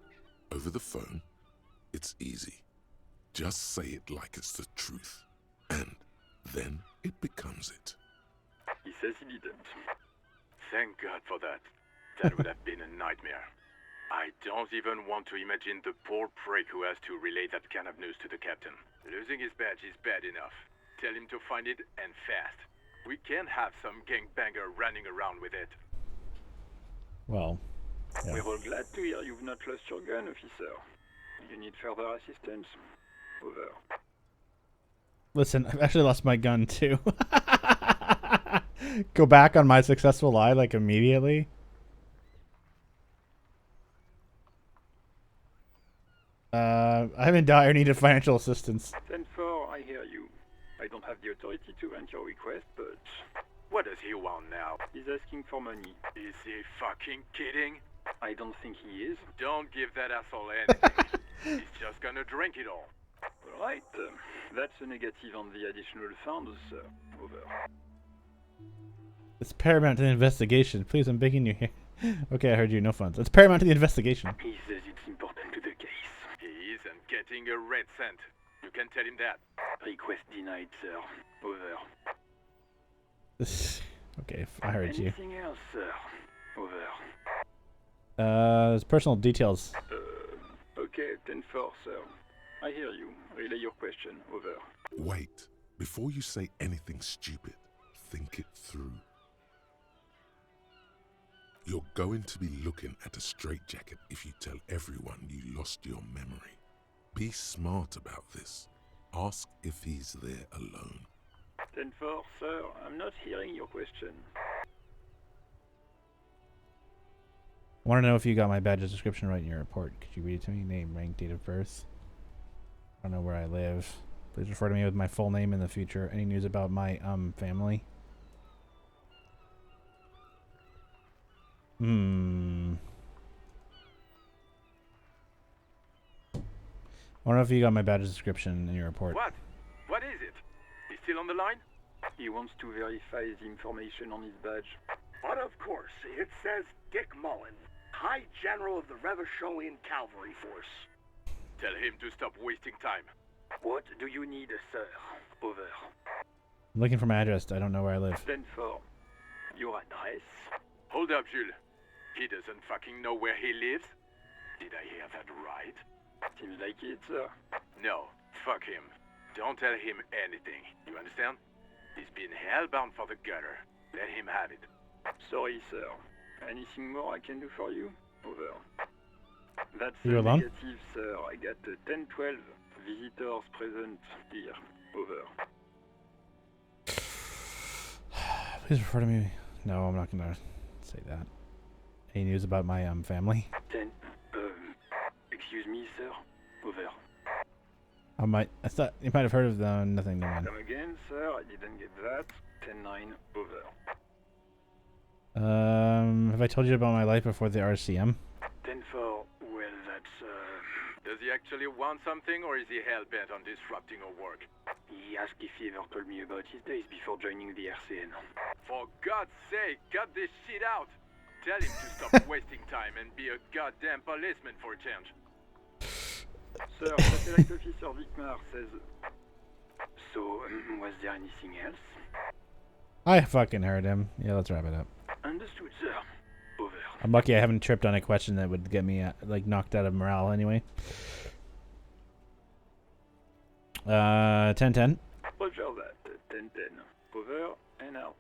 over the phone, it's easy. Just say it like it's the truth, and then it becomes it. He says he didn't. Thank God for that. That would have been a nightmare. I don't even want to imagine the poor prick who has to relay that kind of news to the captain. Losing his badge is bad enough. Tell him to find it, and fast. We can't have some gangbanger running around with it. Well, yeah. We're all glad to hear you've not lost your gun, officer. You need further assistance? Over. Listen, I've actually lost my gun too. Go back on my successful lie like immediately. I'm in dire need of financial assistance. 10-4, I hear you. I don't have the authority to grant your request, but... What does he want now? He's asking for money. Is he fucking kidding? I don't think he is. Don't give that asshole anything. He's just gonna drink it all. Alright, that's a negative on the additional funds, sir. Over. It's paramount to the investigation. Please, I'm begging you here. Okay, I heard you. No funds. It's paramount to the investigation. He says it's important to the case. He isn't getting a red cent. You can tell him that. Request denied, sir. Over. Okay, I heard you. Anything else, sir? Over. There's personal details. Okay, 10-4, sir. I hear you. Relay your question. Over. Wait. Before you say anything stupid, think it through. You're going to be looking at a straitjacket if you tell everyone you lost your memory. Be smart about this. Ask if he's there alone. 10-4, sir. I'm not hearing your question. I want to know if you got my badge's description right in your report. Could you read it to me? Name, rank, date of birth. I don't know where I live. Please refer to me with my full name in the future. Any news about my family? I wonder if you got my badge's description in your report. What? What is it? He's still on the line? He wants to verify the information on his badge. But of course, it says Dick Mullen, High General of the Revacholian Cavalry Force. Tell him to stop wasting time. What do you need, sir? Over. I'm looking for my address. I don't know where I live. 10-4. Your address? Hold up, Jules. He doesn't fucking know where he lives. Did I hear that right? Seems like it, sir. No, fuck him. Don't tell him anything. You understand? He's been hellbound for the gutter. Let him have it. Sorry, sir. Anything more I can do for you? Over. That's You a alone? negative, sir. I got 10-12 visitors present here. Over. Please refer to me. No, I'm not gonna say that. Any news about my family? Excuse me, sir. Over. I thought you might have heard of them. Nothing. Never mind. Come again, sir. I didn't get that. 10-9. Over. Have I told you about my life before the RCM? 10-4. Well, that's Does he actually want something, or is he hell-bent on disrupting our work? He asked if he ever told me about his days before joining the RCN. For God's sake, cut this shit out! Tell him to stop wasting time and be a goddamn policeman for a change. Sir, Satellite Officer Vicmar says... So, was there anything else? I fucking heard him. Yeah, let's wrap it up. Understood, sir. Over. I'm lucky I haven't tripped on a question that would get me like knocked out of morale anyway. 10-10. Roger that. 10-10. Over and out.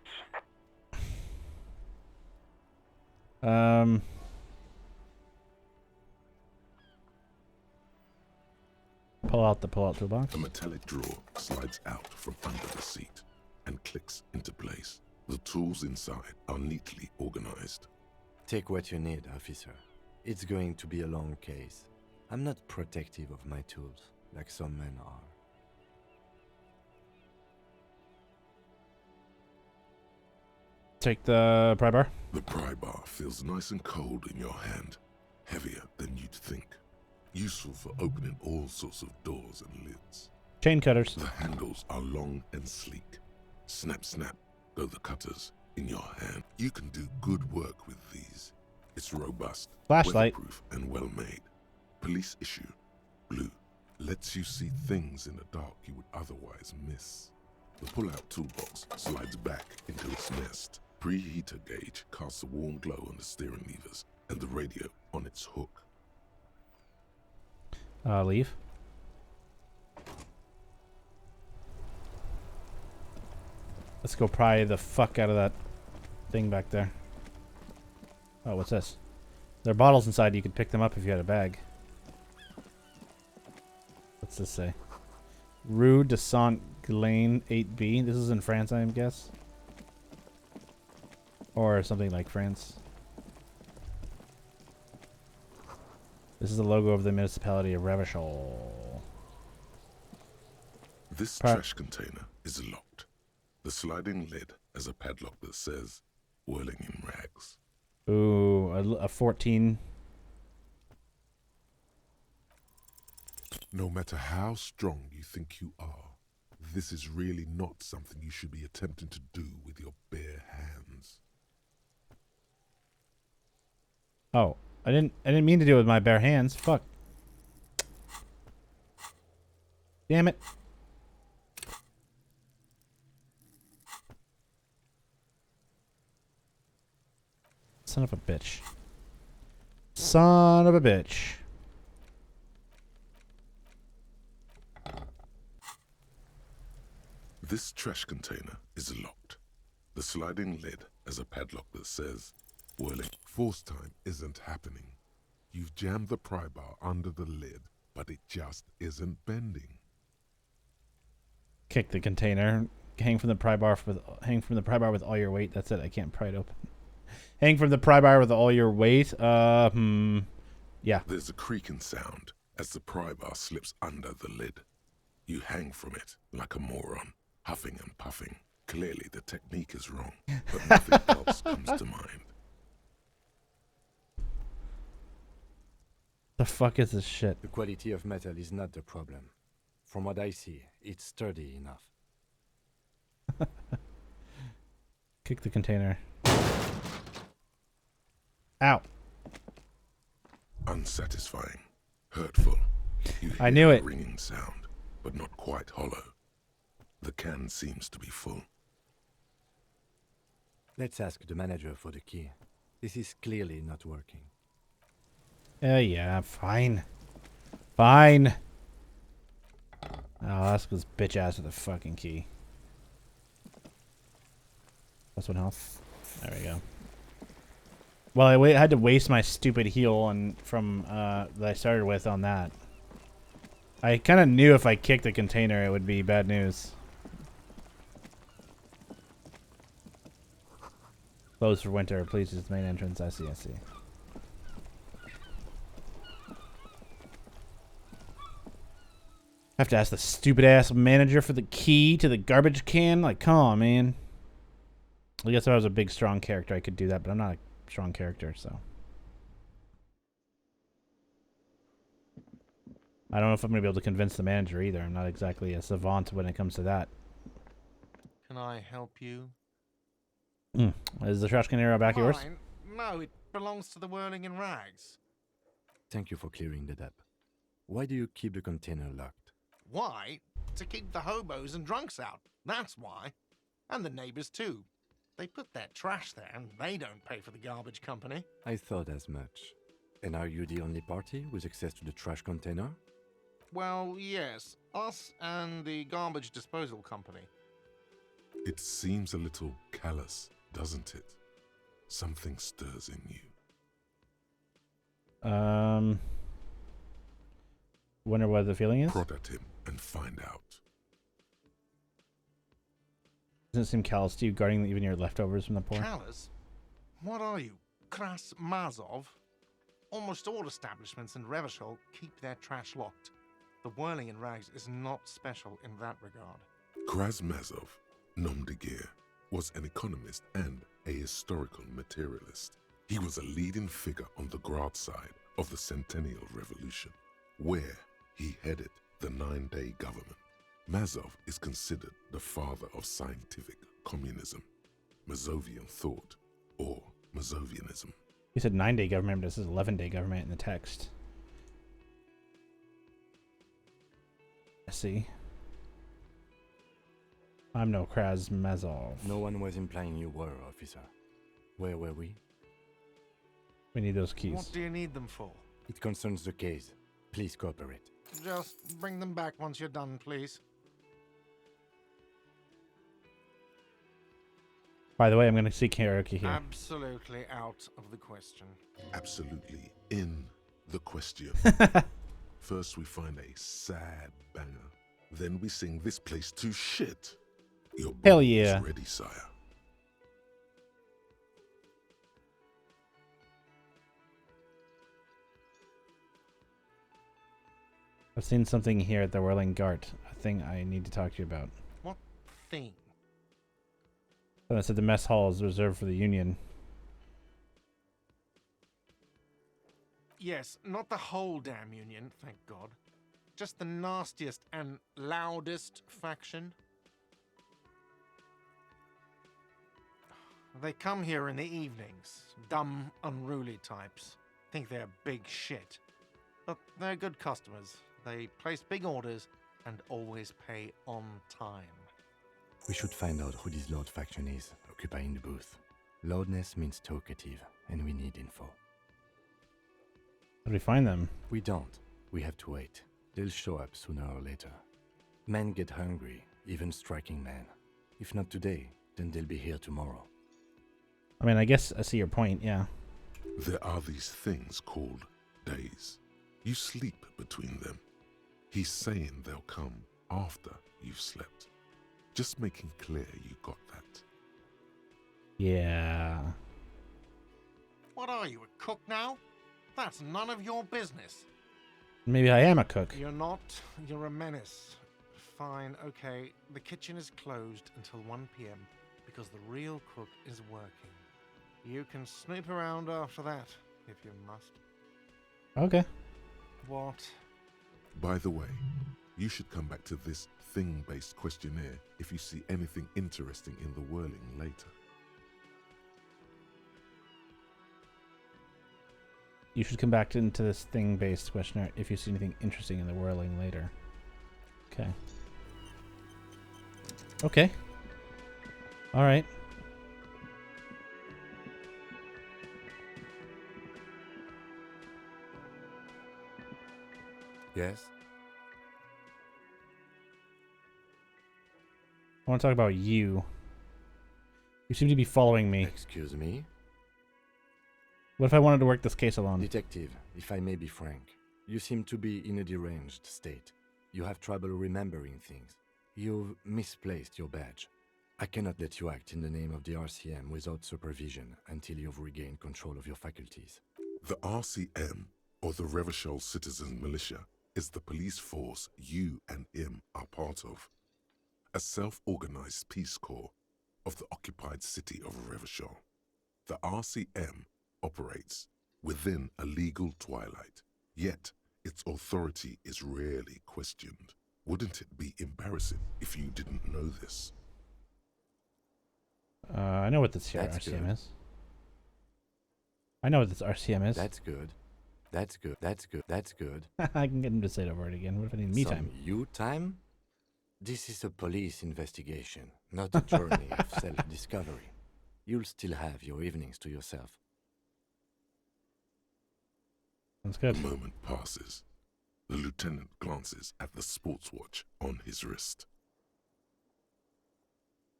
Pull out toolbox. A metallic drawer slides out from under the seat and clicks into place. The tools inside are neatly organized. Take what you need, officer. It's going to be a long case. I'm not protective of my tools, like some men are. Take the pry bar. The pry bar feels nice and cold in your hand, heavier than you'd think. Useful for opening all sorts of doors and lids. Chain cutters. The handles are long and sleek. Snap, snap, go the cutters in your hand. You can do good work with these. It's robust, Flashlight. weatherproof, and well made. Police issue, blue, lets you see things in the dark you would otherwise miss. The pull-out toolbox slides back into its nest. Preheater gauge casts a warm glow on the steering levers and the radio on its hook. Leave. Let's go pry the fuck out of that thing back there. Oh, what's this? There are bottles inside. You could pick them up if you had a bag. What's this say? Rue de Saint-Glain 8B. This is in France, I guess. Or something like France. This is the logo of the municipality of Ravachol. This trash container is locked. The sliding lid has a padlock that says, "Whirling in rags." Ooh, a 14. No matter how strong you think you are, this is really not something you should be attempting to do with your bare hands. Oh, I didn't mean to do it with my bare hands. Fuck. Damn it. Son of a bitch. Son of a bitch. This trash container is locked. The sliding lid has a padlock that says, "Whirling." Force time isn't happening. You've jammed the pry bar under the lid, but it just isn't bending. Kick the container. Hang from the pry bar with all your weight. That's it. I can't pry it open. Hang from the pry bar with all your weight. Yeah. There's a creaking sound as the pry bar slips under the lid. You hang from it like a moron, huffing and puffing. Clearly the technique is wrong, but nothing else comes to mind. The fuck is this shit? The quality of metal is not the problem. From what I see, it's sturdy enough. Kick the container. Ow. Unsatisfying. Hurtful. You hear I knew a it. ringing sound, but not quite hollow. The can seems to be full. Let's ask the manager for the key. This is clearly not working. Yeah, fine. Fine. Oh, that's this bitch ass with a fucking key. Plus 1 health. There we go. Well, I had to waste my stupid heal from that I started with on that. I kind of knew if I kicked the container, it would be bad news. Closed for winter. Please use the main entrance. I see. I have to ask the stupid ass manager for the key to the garbage can. Like, come on, man. I guess if I was a big, strong character, I could do that, but I'm not a strong character, so. I don't know if I'm going to be able to convince the manager either. I'm not exactly a savant when it comes to that. Can I help you? Is the trash can area back yours? No, it belongs to the Whirling in Rags. Thank you for clearing that up. Why do you keep the container locked? Why? To keep the hobos and drunks out. That's why. And the neighbors too. They put their trash there and they don't pay for the garbage company. I thought as much. And are you the only party with access to the trash container? Well, yes. Us and the garbage disposal company. It seems a little callous, doesn't it? Something stirs in you. Wonder what the feeling is? Prod at him and find out. Doesn't it seem callous to you, guarding even your leftovers from the poor? Callous? What are you? Kras Mazov? Almost all establishments in Revachol keep their trash locked. The Whirling in Rags is not special in that regard. Krasmazov, nom de guerre, was an economist and a historical materialist. He was a leading figure on the Grad side of the Centennial Revolution, where he headed the 9-day government. Mazov is considered the father of scientific communism, Mazovian thought, or Mazovianism. You said 9-day government, but this is 11-day government in the text. I see. I'm no Krasmazov. No one was implying you were, officer. Where were we? We need those keys. What do you need them for? It concerns the case. Please cooperate. Just bring them back once you're done, please. By the way, I'm going to see karaoke here. Absolutely out of the question. Absolutely in the question. First we find a sad banger. Then we sing this place to shit. Your Hell ball yeah. is ready, sire. I've seen something here at the Whirling Gart. A thing I need to talk to you about. What thing? I said the mess hall is reserved for the Union. Yes, not the whole damn Union, thank God. Just the nastiest and loudest faction. They come here in the evenings. Dumb, unruly types. Think they're big shit. But they're good customers. They place big orders and always pay on time. We should find out who this Lord faction is, occupying the booth. Loudness means talkative, and we need info. How do we find them? We don't. We have to wait. They'll show up sooner or later. Men get hungry, even striking men. If not today, then they'll be here tomorrow. I mean, I guess I see your point, yeah. There are these things called days. You sleep between them. He's saying they'll come after you've slept. Just making clear you got that. Yeah. What are you, a cook now? That's none of your business. Maybe I am a cook. You're not. You're a menace. Fine, okay. The kitchen is closed until 1 p.m. because the real cook is working. You can snoop around after that, if you must. Okay. What? By the way, you should come back to this thing-based questionnaire if you see anything interesting in the Whirling later. You should come back into this thing-based questionnaire if you see anything interesting in the Whirling later. Okay. Okay. Alright. Yes? I want to talk about you. You seem to be following me. Excuse me? What if I wanted to work this case alone? Detective, if I may be frank, you seem to be in a deranged state. You have trouble remembering things. You've misplaced your badge. I cannot let you act in the name of the RCM without supervision until you've regained control of your faculties. The RCM, or the Revachol Citizen Militia, is the police force you and him are part of. A self-organized peace corps of the occupied city of Revachol. The RCM operates within a legal twilight, yet its authority is rarely questioned. Wouldn't it be embarrassing if you didn't know this? I know what this here That's RCM good. is. I know what this RCM is. That's good. That's good. That's good. That's good. I can get him to say it over it again. What if I need me Some time? you time? This is a police investigation, not a journey of self-discovery. You'll still have your evenings to yourself. That's good. A moment passes. The lieutenant glances at the sports watch on his wrist.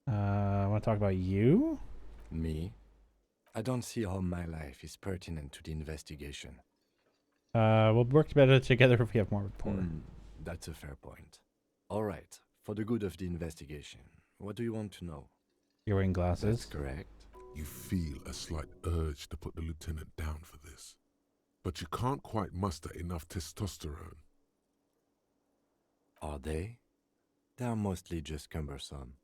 I want to talk about you? Me? I don't see how my life is pertinent to the investigation. We'll work better together if we have more rapport. That's a fair point. All right, for the good of the investigation, what do you want to know? You're wearing glasses. That's correct. You feel a slight urge to put the lieutenant down for this, but you can't quite muster enough testosterone. Are they? They're mostly just cumbersome.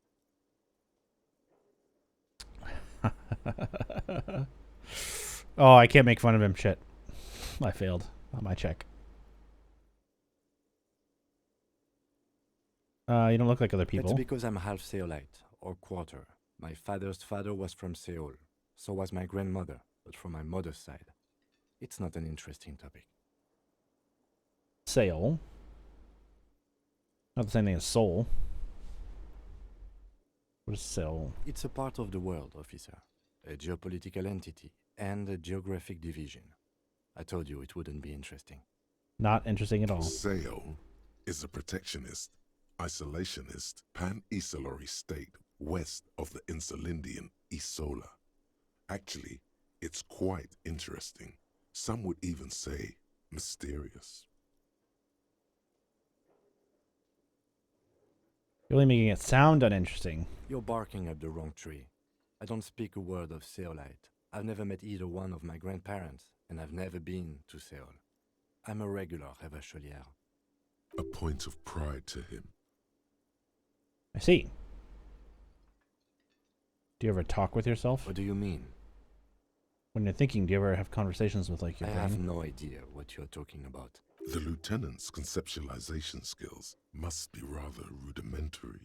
Oh, I can't make fun of him. Shit. I failed on my check. You don't look like other people. That's because I'm half Seolite, or quarter. My father's father was from Seoul. So was my grandmother, but from my mother's side. It's not an interesting topic. Seoul. Not the same thing as soul. What is Seoul? It's a part of the world, officer. A geopolitical entity and a geographic division. I told you it wouldn't be interesting. Not interesting at all. Seoul is a protectionist, isolationist, pan-Isolari state west of the Insulindian Isola. Actually, it's quite interesting. Some would even say mysterious. You're only making it sound uninteresting. You're barking up the wrong tree. I don't speak a word of Seolite. I've never met either one of my grandparents, and I've never been to Seoul. I'm a regular Revacholier. A point of pride to him. I see. Do you ever talk with yourself? What do you mean? When you're thinking, do you ever have conversations with like your I brain? have no idea what you're talking about. The lieutenant's conceptualization skills must be rather rudimentary.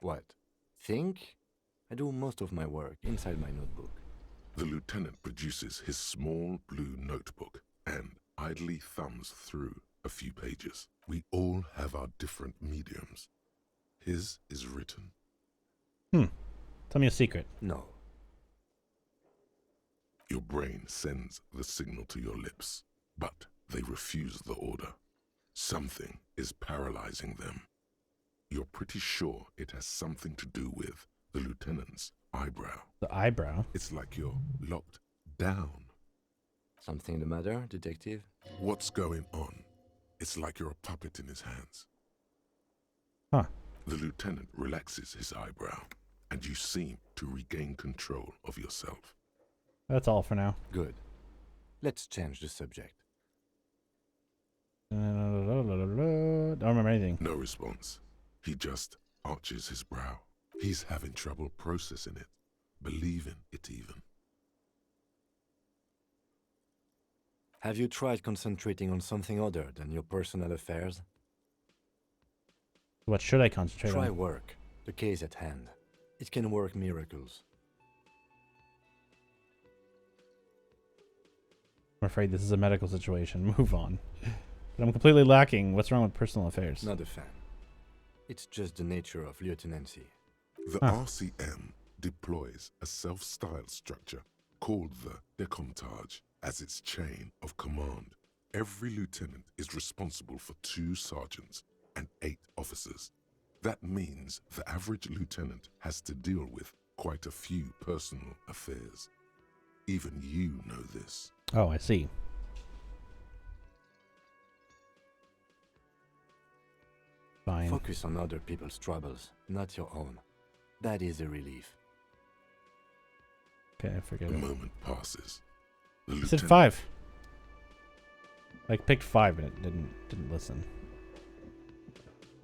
What? Think? I do most of my work inside my notebook. The lieutenant produces his small blue notebook and idly thumbs through a few pages. We all have our different mediums. His is written. Tell me a secret. No. Your brain sends the signal to your lips, but they refuse the order. Something is paralyzing them. You're pretty sure it has something to do with the lieutenant's eyebrow. The eyebrow? It's like you're locked down. Something the matter, detective? What's going on? It's like you're a puppet in his hands. Huh. The lieutenant relaxes his eyebrow, and you seem to regain control of yourself. That's all for now. Good. Let's change the subject. Don't remember anything. No response. He just arches his brow. He's having trouble processing it, believing it even. Have you tried concentrating on something other than your personal affairs? What should I concentrate Try on? work, the case at hand. It can work miracles. I'm afraid this is a medical situation. Move on. But I'm completely lacking. What's wrong with personal affairs? Not a fan. It's just the nature of lieutenancy. The RCM deploys a self-styled structure called the Decomptage as its chain of command. Every lieutenant is responsible for 2 sergeants and 8 officers. That means the average lieutenant has to deal with quite a few personal affairs. Even you know this. Oh, I see. Fine. Focus on other people's troubles, not your own. That is a relief. Okay, I forget A it. moment passes. The I said lieutenant 5. I picked 5 and it didn't listen.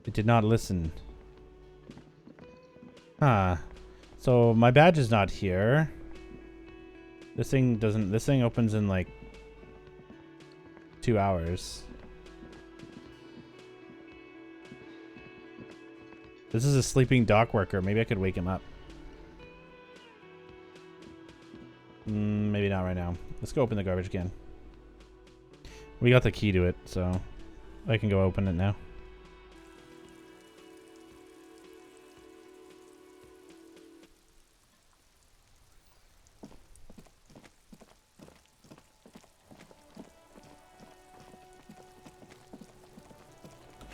It did not listen. Huh. So my badge is not here. This thing opens in like 2 hours. This is a sleeping dock worker. Maybe I could wake him up. Maybe not right now. Let's go open the garbage can. We got the key to it, so I can go open it now.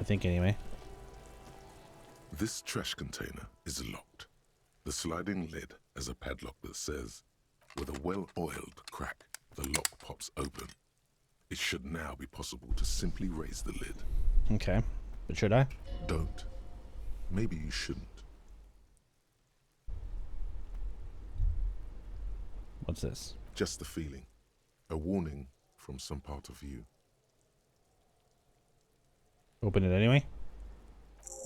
I think anyway. This trash container is locked. The sliding lid has a padlock that says, with a well-oiled crack, the lock pops open. It should now be possible to simply raise the lid. Okay. But should I? Don't. Maybe you shouldn't. What's this? Just a feeling. A warning from some part of you. Open it anyway?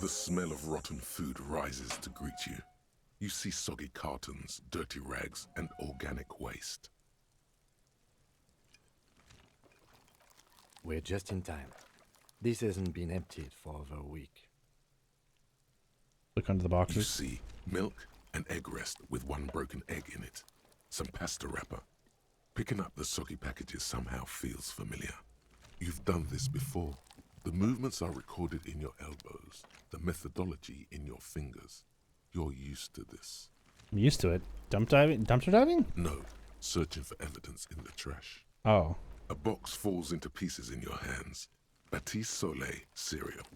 The smell of rotten food rises to greet you. You see soggy cartons, dirty rags, and organic waste. We're just in time. This hasn't been emptied for over a week. Look under the You boxes. see milk and egg rest with 1 broken egg in it. Some pasta wrapper. Picking up the soggy packages somehow feels familiar. You've done this before. The movements are recorded in your elbows, the methodology in your fingers. You're used to this. I'm used to it. Dumpster diving? No, searching for evidence in the trash. Oh. A box falls into pieces in your hands. Batiste Soleil cereal.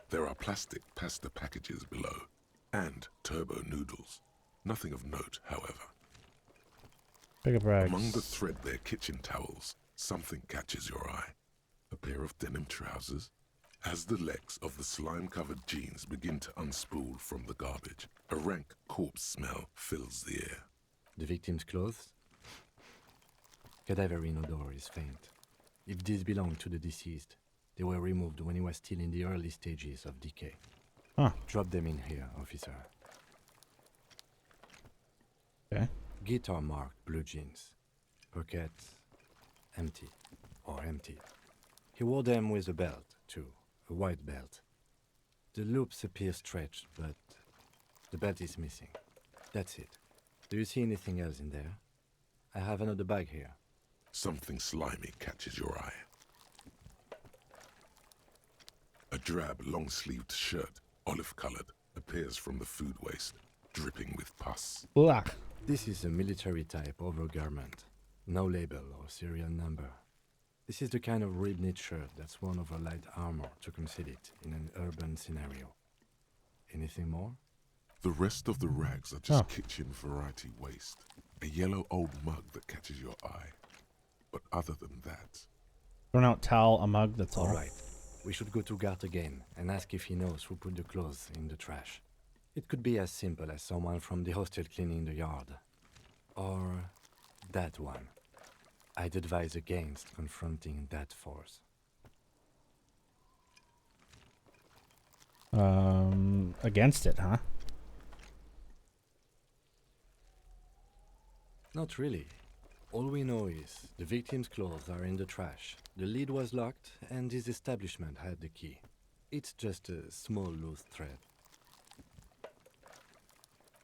There are plastic pasta packages below, and turbo noodles. Nothing of note, however. Pick up rags. Among the threadbare kitchen towels, something catches your eye. A pair of denim trousers. As the legs of the slime-covered jeans begin to unspool from the garbage, a rank corpse smell fills the air. The victim's clothes? Cadaverine odor is faint. If these belong to the deceased, they were removed when he was still in the early stages of decay. Huh. Drop them in here, officer. Okay. Guitar marked blue jeans. Pockets empty or emptied. He wore them with a belt, too. A white belt. The loops appear stretched, but the belt is missing. That's it. Do you see anything else in there? I have another bag here. Something slimy catches your eye. A drab, long-sleeved shirt, olive-colored, appears from the food waste, dripping with pus. Ugh. This is a military-type overgarment. No label or serial number. This is the kind of rib-knit shirt that's worn over light armor to conceal it in an urban scenario. Anything more? The rest of the rags are just kitchen variety waste. A yellow old mug that catches your eye. But other than that... Thrown out towel, a mug, that's all. All right. We should go to Gart again and ask if he knows who put the clothes in the trash. It could be as simple as someone from the hostel cleaning the yard. Or that one. I'd advise against confronting that force. Against it, huh? Not really. All we know is the victim's clothes are in the trash, the lid was locked, and his establishment had the key. It's just a small loose thread.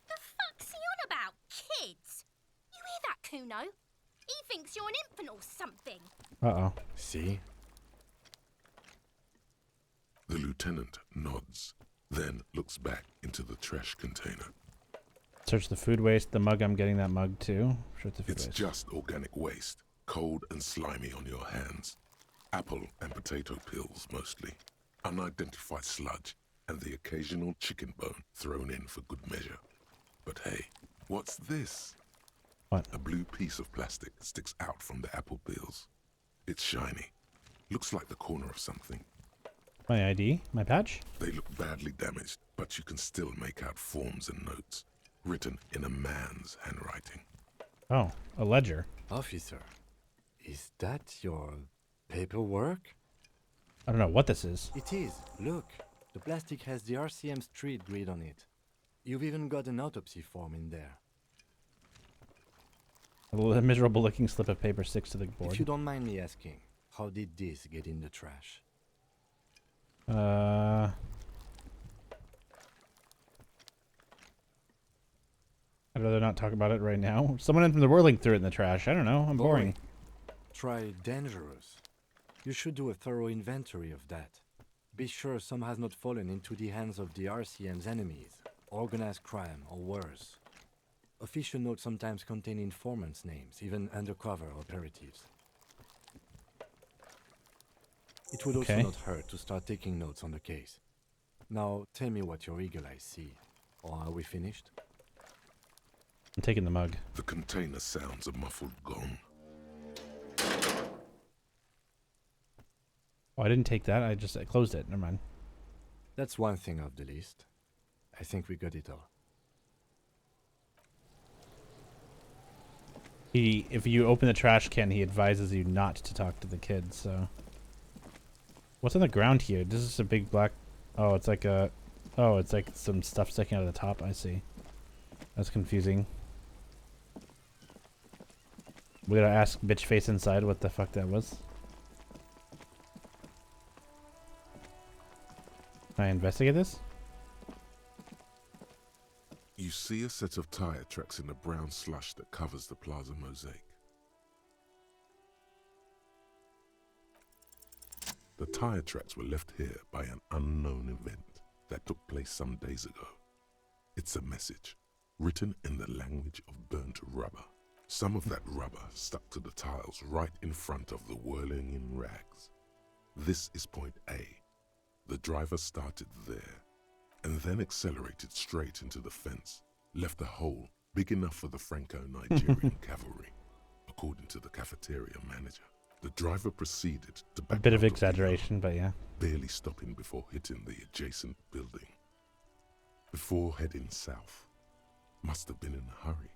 The fuck's he on about, kids? You hear that, Kuno? He thinks you're an infant or something. Uh-oh. See? The lieutenant nods, then looks back into the trash container. Search the food waste. The mug, I'm getting that mug too. Search the food It's waste. just organic waste, cold and slimy on your hands. Apple and potato peels mostly. Unidentified sludge and the occasional chicken bone thrown in for good measure. But hey, what's this? What? A blue piece of plastic sticks out from the apple peels. It's shiny. Looks like the corner of something. My ID? My patch? They look badly damaged, but you can still make out forms and notes, written in a man's handwriting. Oh, a ledger. Officer, is that your paperwork? I don't know what this is. It is. Look, the plastic has the RCM street grid on it. You've even got an autopsy form in there. A miserable looking slip of paper sticks to the board. If you don't mind me asking, how did this get in the trash? I'd rather not talk about it right now. Someone from the Whirling threw it in the trash. I don't know. I'm boring. Try dangerous. You should do a thorough inventory of that. Be sure some has not fallen into the hands of the RCM's enemies, organized crime, or worse. Official notes sometimes contain informants' names, even undercover operatives. It would also not hurt to start taking notes on the case. Now, tell me what your eagle eyes see. Or are we finished? I'm taking the mug. The container sounds a muffled gong. Oh, I didn't take that. I closed it. Never mind. That's one thing off the list. I think we got it all. If you open the trash can, he advises you not to talk to the kids, so... What's on the ground here? This is a big black... Oh, it's like a... Oh, it's like some stuff sticking out of the top. I see. That's confusing. We gotta ask bitch face inside what the fuck that was. Can I investigate this? You see a set of tire tracks in the brown slush that covers the plaza mosaic. The tire tracks were left here by an unknown event that took place some days ago. It's a message, written in the language of burnt rubber. Some of that rubber stuck to the tiles right in front of the whirling in rags. This is point A. The driver started there, and then accelerated straight into the fence, left a hole big enough for the Franco-Nigerian cavalry, according to the cafeteria manager. The driver proceeded to back a bit of out exaggeration, but yeah. Barely stopping before hitting the adjacent building. Before heading south. Must have been in a hurry.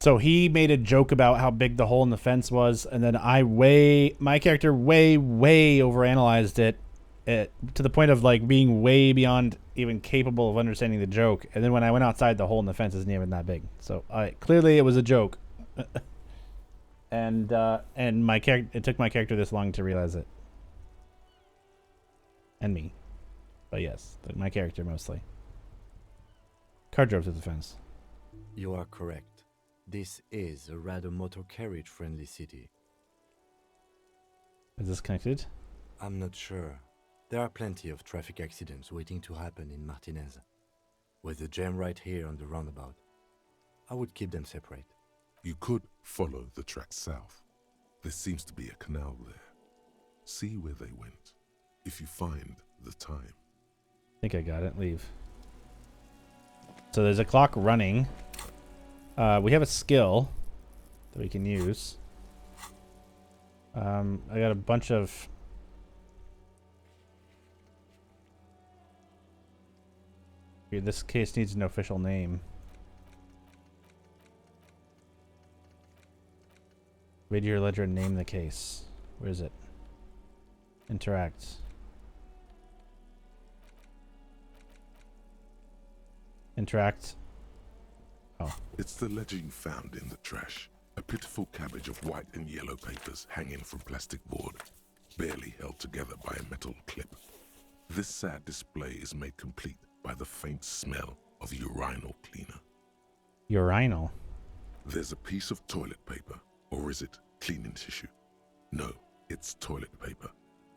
So he made a joke about how big the hole in the fence was, and then my character way overanalyzed it to the point of like being way beyond even capable of understanding the joke. And then when I went outside, the hole in the fence isn't even that big. So clearly it was a joke. And my character, it took my character this long to realize it. And me. But yes, my character mostly. Car drove through the fence. You are correct. This is a rather motor carriage friendly city. Is this connected? I'm not sure. There are plenty of traffic accidents waiting to happen in Martinez. With a jam right here on the roundabout, I would keep them separate. You could follow the track south. There seems to be a canal there. See where they went. If you find the time. I think I got it. Leave. So there's a clock running. We have a skill that we can use. I got a bunch of... Here, this case needs an official name. Read your ledger and name the case. Where is it? Interact. Interact. Oh. It's the ledger you found in the trash. A pitiful cabbage of white and yellow papers hanging from plastic board, barely held together by a metal clip. This sad display is made complete by the faint smell of urinal cleaner. Urinal? There's a piece of toilet paper, or is it cleaning tissue? No, it's toilet paper,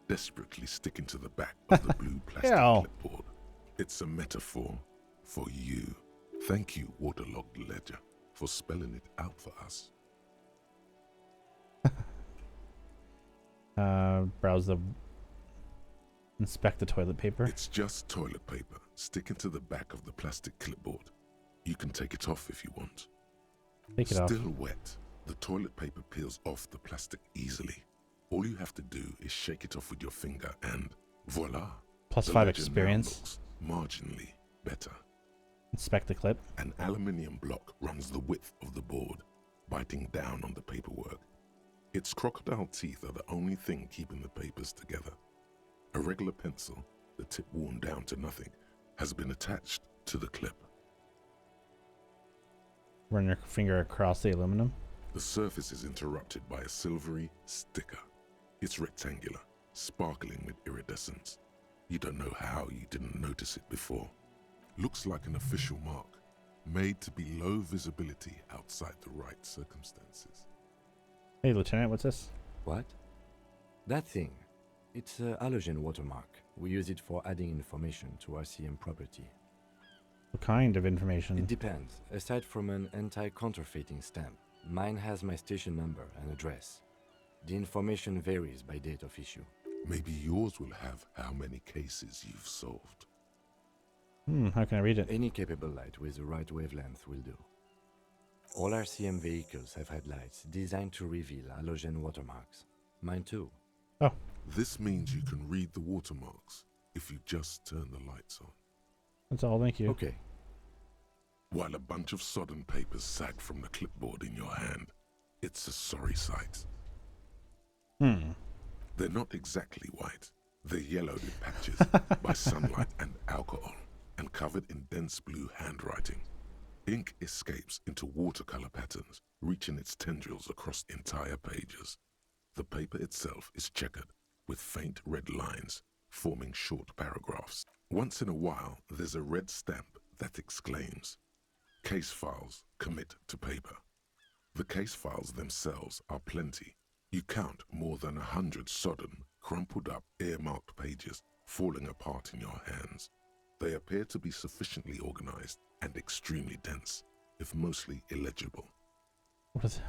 desperately sticking to the back of the blue plastic clipboard. It's a metaphor for you. Thank you, waterlogged ledger, for spelling it out for us. Browse the... Inspect the toilet paper. It's just toilet paper sticking to the back of the plastic clipboard. You can take it off if you want. Take it off. Still wet, the toilet paper peels off the plastic easily. All you have to do is shake it off with your finger and voila. Plus the 5 legend now experience. looks marginally better. Inspect the clip. An aluminium block runs the width of the board, biting down on the paperwork. Its crocodile teeth are the only thing keeping the papers together. A regular pencil, the tip worn down to nothing, has been attached to the clip. Run your finger across the aluminum. The surface is interrupted by a silvery sticker. It's rectangular, sparkling with iridescence. You don't know how you didn't notice it before. Looks like an official mark, made to be low visibility outside the right circumstances. Hey, Lieutenant, what's this? What? That thing. It's a halogen watermark. We use it for adding information to RCM property. What kind of information? It depends. Aside from an anti-counterfeiting stamp, mine has my station number and address. The information varies by date of issue. Maybe yours will have how many cases you've solved. How can I read it? Any capable light with the right wavelength will do. All RCM vehicles have headlights designed to reveal halogen watermarks. Mine too. Oh. This means you can read the watermarks if you just turn the lights on. That's all, thank you. Okay. While a bunch of sodden papers sag from the clipboard in your hand, it's a sorry sight. They're not exactly white. They're yellowed in patches by sunlight and alcohol, and covered in dense blue handwriting. Ink escapes into watercolor patterns, reaching its tendrils across entire pages. The paper itself is checkered, with faint red lines, forming short paragraphs. Once in a while, there's a red stamp that exclaims, "Case files commit to paper." The case files themselves are plenty. You count more than 100 sodden, crumpled up, earmarked pages falling apart in your hands. They appear to be sufficiently organized and extremely dense, if mostly illegible.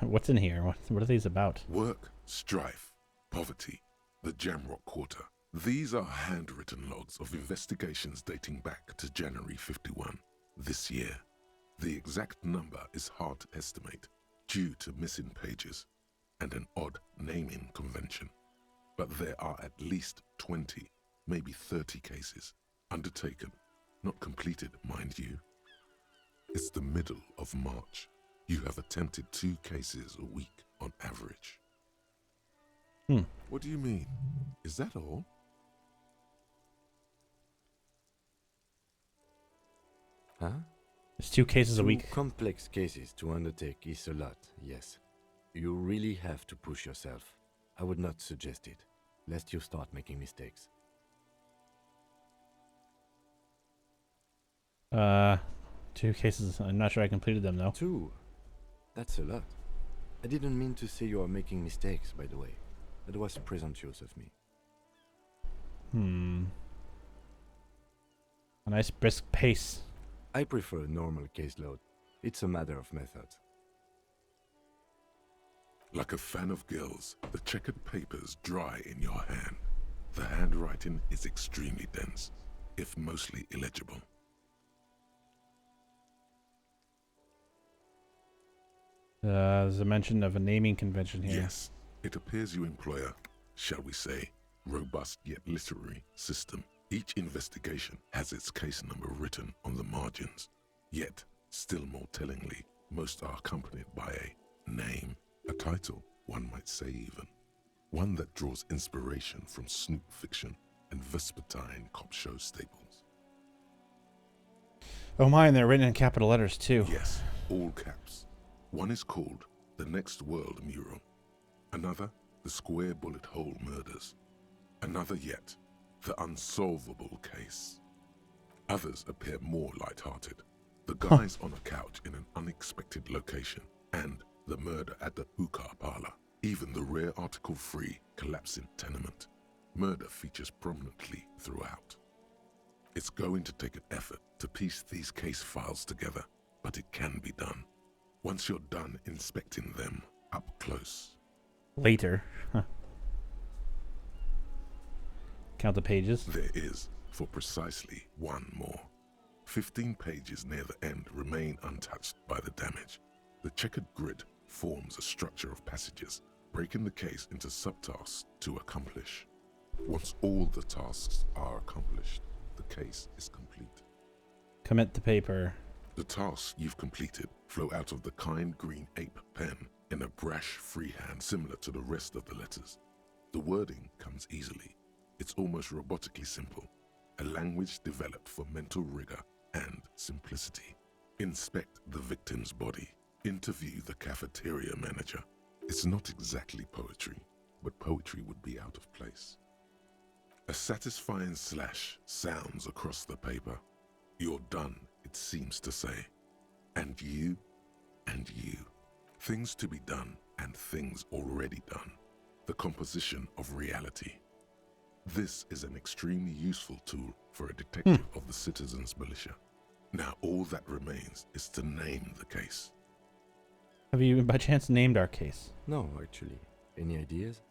What's in here? What are these about? Work, strife, poverty, the Jamrock Quarter. These are handwritten logs of investigations dating back to January 51, this year. The exact number is hard to estimate due to missing pages and an odd naming convention. But there are at least 20, maybe 30 cases undertaken, not completed, mind you. It's the middle of March. You have attempted 2 cases a week on average. What do you mean? Is that all? Huh? It's 2 cases a 2 week. complex cases to undertake is a lot, yes. You really have to push yourself. I would not suggest it, lest you start making mistakes. 2 cases. I'm not sure I completed them, though. 2? That's a lot. I didn't mean to say you are making mistakes, by the way. That was presumptuous of me. A nice brisk pace. I prefer a normal caseload. It's a matter of method. Like a fan of gills, the checkered papers dry in your hand. The handwriting is extremely dense, if mostly illegible. There's a mention of a naming convention here. Yes, it appears you employ a, shall we say, robust yet literary system. Each investigation has its case number written on the margins. Yet, still more tellingly, most are accompanied by a name, a title, one might say even. One that draws inspiration from snoop fiction and vespertine cop show staples. Oh my, and they're written in capital letters too. Yes, all caps. One is called The Next World Mural. Another, The Square Bullet Hole Murders. Another yet, The Unsolvable Case. Others appear more light-hearted. The guys on a couch in an unexpected location, and the murder at the hookah parlor. Even the rare article-free collapsing tenement. Murder features prominently throughout. It's going to take an effort to piece these case files together, but it can be done. Once you're done inspecting them up close. Later. Count the pages. There is, for precisely one more. 15 pages near the end remain untouched by the damage. The checkered grid forms a structure of passages, breaking the case into subtasks to accomplish. Once all the tasks are accomplished, the case is complete. Commit the paper. The tasks you've completed flow out of the kind green ape pen in a brash freehand similar to the rest of the letters. The wording comes easily. It's almost robotically simple, a language developed for mental rigor and simplicity. Inspect the victim's body. Interview the cafeteria manager. It's not exactly poetry, but poetry would be out of place. A satisfying slash sounds across the paper. You're done, it seems to say. And you, and you. Things to be done and things already done. The composition of reality. This is an extremely useful tool for a detective of the citizens' militia. Now all that remains is to name the case. Have you by chance named our case? No, actually. Any ideas?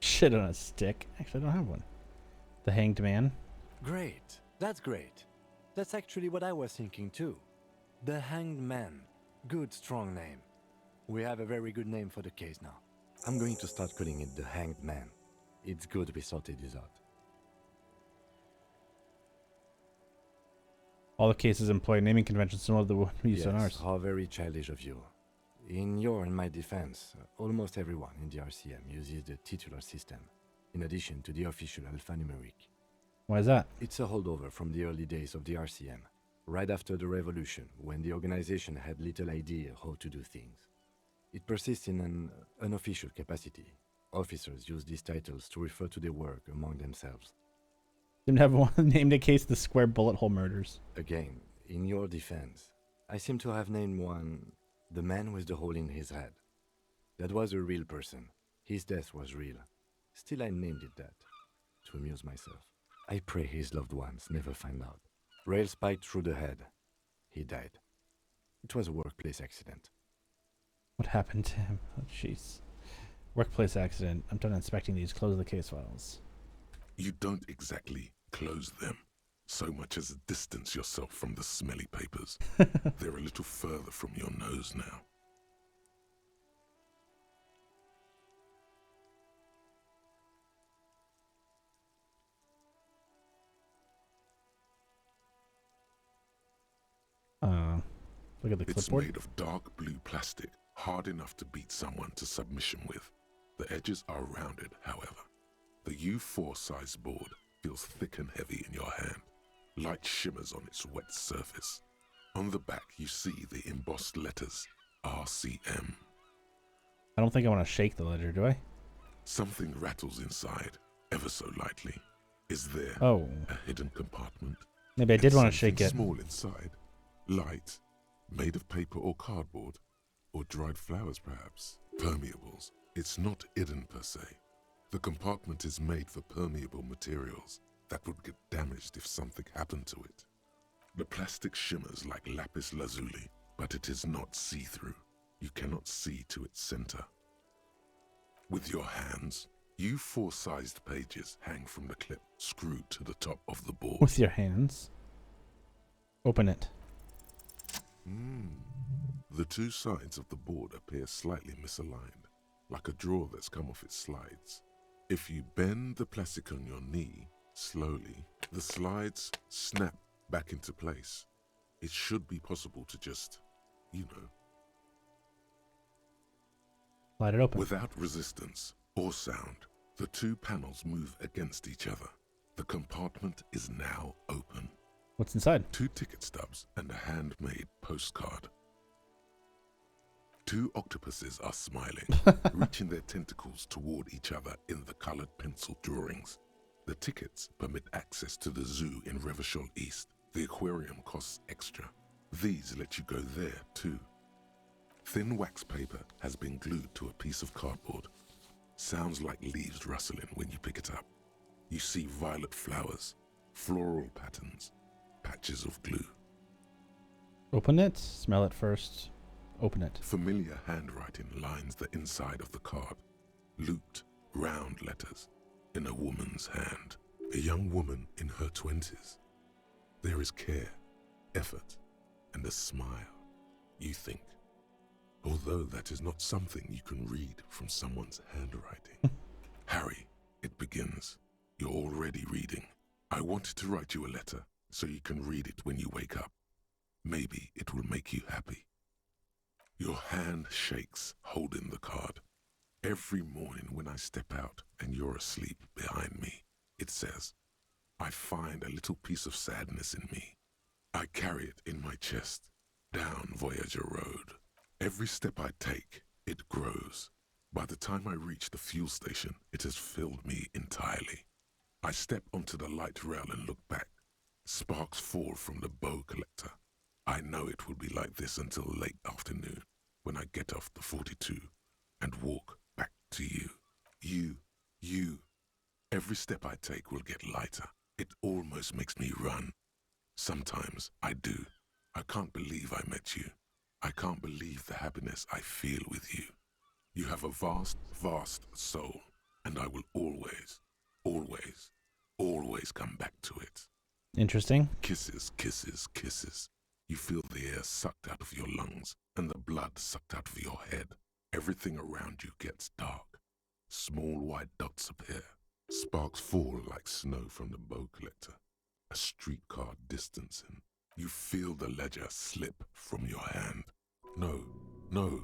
Shit on a stick. Actually, I don't have one. The Hanged Man. Great. That's great. That's actually what I was thinking too. The Hanged Man. Good, strong name. We have a very good name for the case now. I'm going to start calling it the Hanged Man. It's good we sorted this out. All the cases employ naming conventions similar to the one we used on ours. How very childish of you. In your and my defense, almost everyone in the RCM uses the titular system, in addition to the official alphanumeric. Why is that? It's a holdover from the early days of the RCM, right after the revolution, when the organization had little idea how to do things. It persists in an unofficial capacity. Officers use these titles to refer to their work among themselves. Didn't have one named a case the square bullet hole murders. Again, in your defense, I seem to have named one the man with the hole in his head. That was a real person. His death was real. Still, I named it that, to amuse myself. I pray his loved ones never find out. Rail spiked through the head. He died. It was a workplace accident. What happened to him? Oh, jeez. Workplace accident. I'm done inspecting these. Close the case files. You don't exactly close them, so much as distance yourself from the smelly papers. They're a little further from your nose now. Look at the clipboard. It's made of dark blue plastic, hard enough to beat someone to submission with. The edges are rounded, however. The U4 size board feels thick and heavy in your hand. Light shimmers on its wet surface. On the back, you see the embossed letters, RCM. I don't think I want to shake the ledger, do I? Something rattles inside, ever so lightly. Is there a hidden compartment? Maybe I did want to shake it. Small inside, light, made of paper or cardboard, or dried flowers perhaps. Permeables. It's not hidden per se. The compartment is made for permeable materials that would get damaged if something happened to it. The plastic shimmers like lapis lazuli, but it is not see-through. You cannot see to its center. With your hands, U4-sized pages hang from the clip screwed to the top of the board. With your hands? Open it. The two sides of the board appear slightly misaligned, like a drawer that's come off its slides. If you bend the plastic on your knee slowly, the slides snap back into place. It should be possible to just, slide it open. Without resistance or sound, the two panels move against each other. The compartment is now open. What's inside? 2 ticket stubs and a handmade postcard. 2 octopuses are smiling, reaching their tentacles toward each other in the colored pencil drawings. The tickets permit access to the zoo in Revachol East. The aquarium costs extra. These let you go there too. Thin wax paper has been glued to a piece of cardboard. Sounds like leaves rustling when you pick it up. You see violet flowers, floral patterns, patches of glue. Open it. Smell it first. Open it. Familiar handwriting lines the inside of the card. Looped, round letters in a woman's hand. A young woman in her 20s. There is care, effort, and a smile, you think. Although that is not something you can read from someone's handwriting. Harry, it begins. You're already reading. I wanted to write you a letter so you can read it when you wake up. Maybe it will make you happy. Your hand shakes, holding the card. Every morning when I step out and you're asleep behind me, it says, I find a little piece of sadness in me. I carry it in my chest, down Voyager Road. Every step I take, it grows. By the time I reach the fuel station, it has filled me entirely. I step onto the light rail and look back. Sparks fall from the bow collector. I know it will be like this until late afternoon, when I get off the 42 and walk back to you. You. Every step I take will get lighter. It almost makes me run. Sometimes I do. I can't believe I met you. I can't believe the happiness I feel with you. You have a vast, vast soul, and I will always, always, always come back to it. Interesting. Kisses, kisses, kisses. You feel the air sucked out of your lungs and the blood sucked out of your head. Everything around you gets dark. Small white dots appear. Sparks fall like snow from the bow collector. A streetcar distancing. You feel the ledger slip from your hand. No,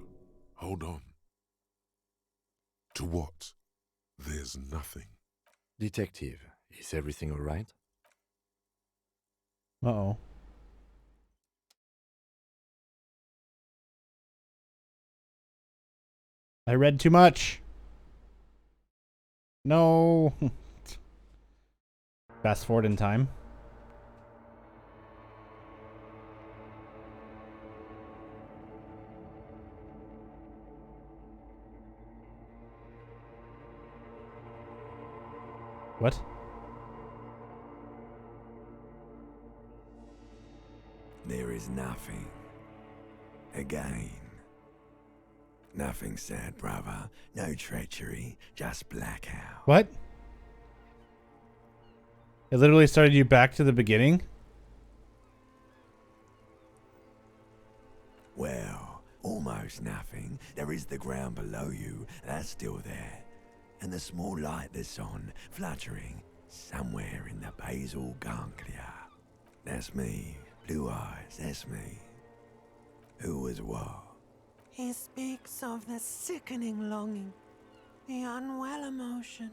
hold on. To what? There's nothing. Detective, is everything all right? Uh-oh. I read too much. No. Fast forward in time. What? There is nothing. Again. Nothing sad, brother. No treachery. Just blackout. What? It literally started you back to the beginning? Well, almost nothing. There is the ground below you. That's still there. And the small light that's on, fluttering, somewhere in the basal ganglia. That's me. Blue eyes, that's me. Who was what? He speaks of the sickening longing, the unwell emotion.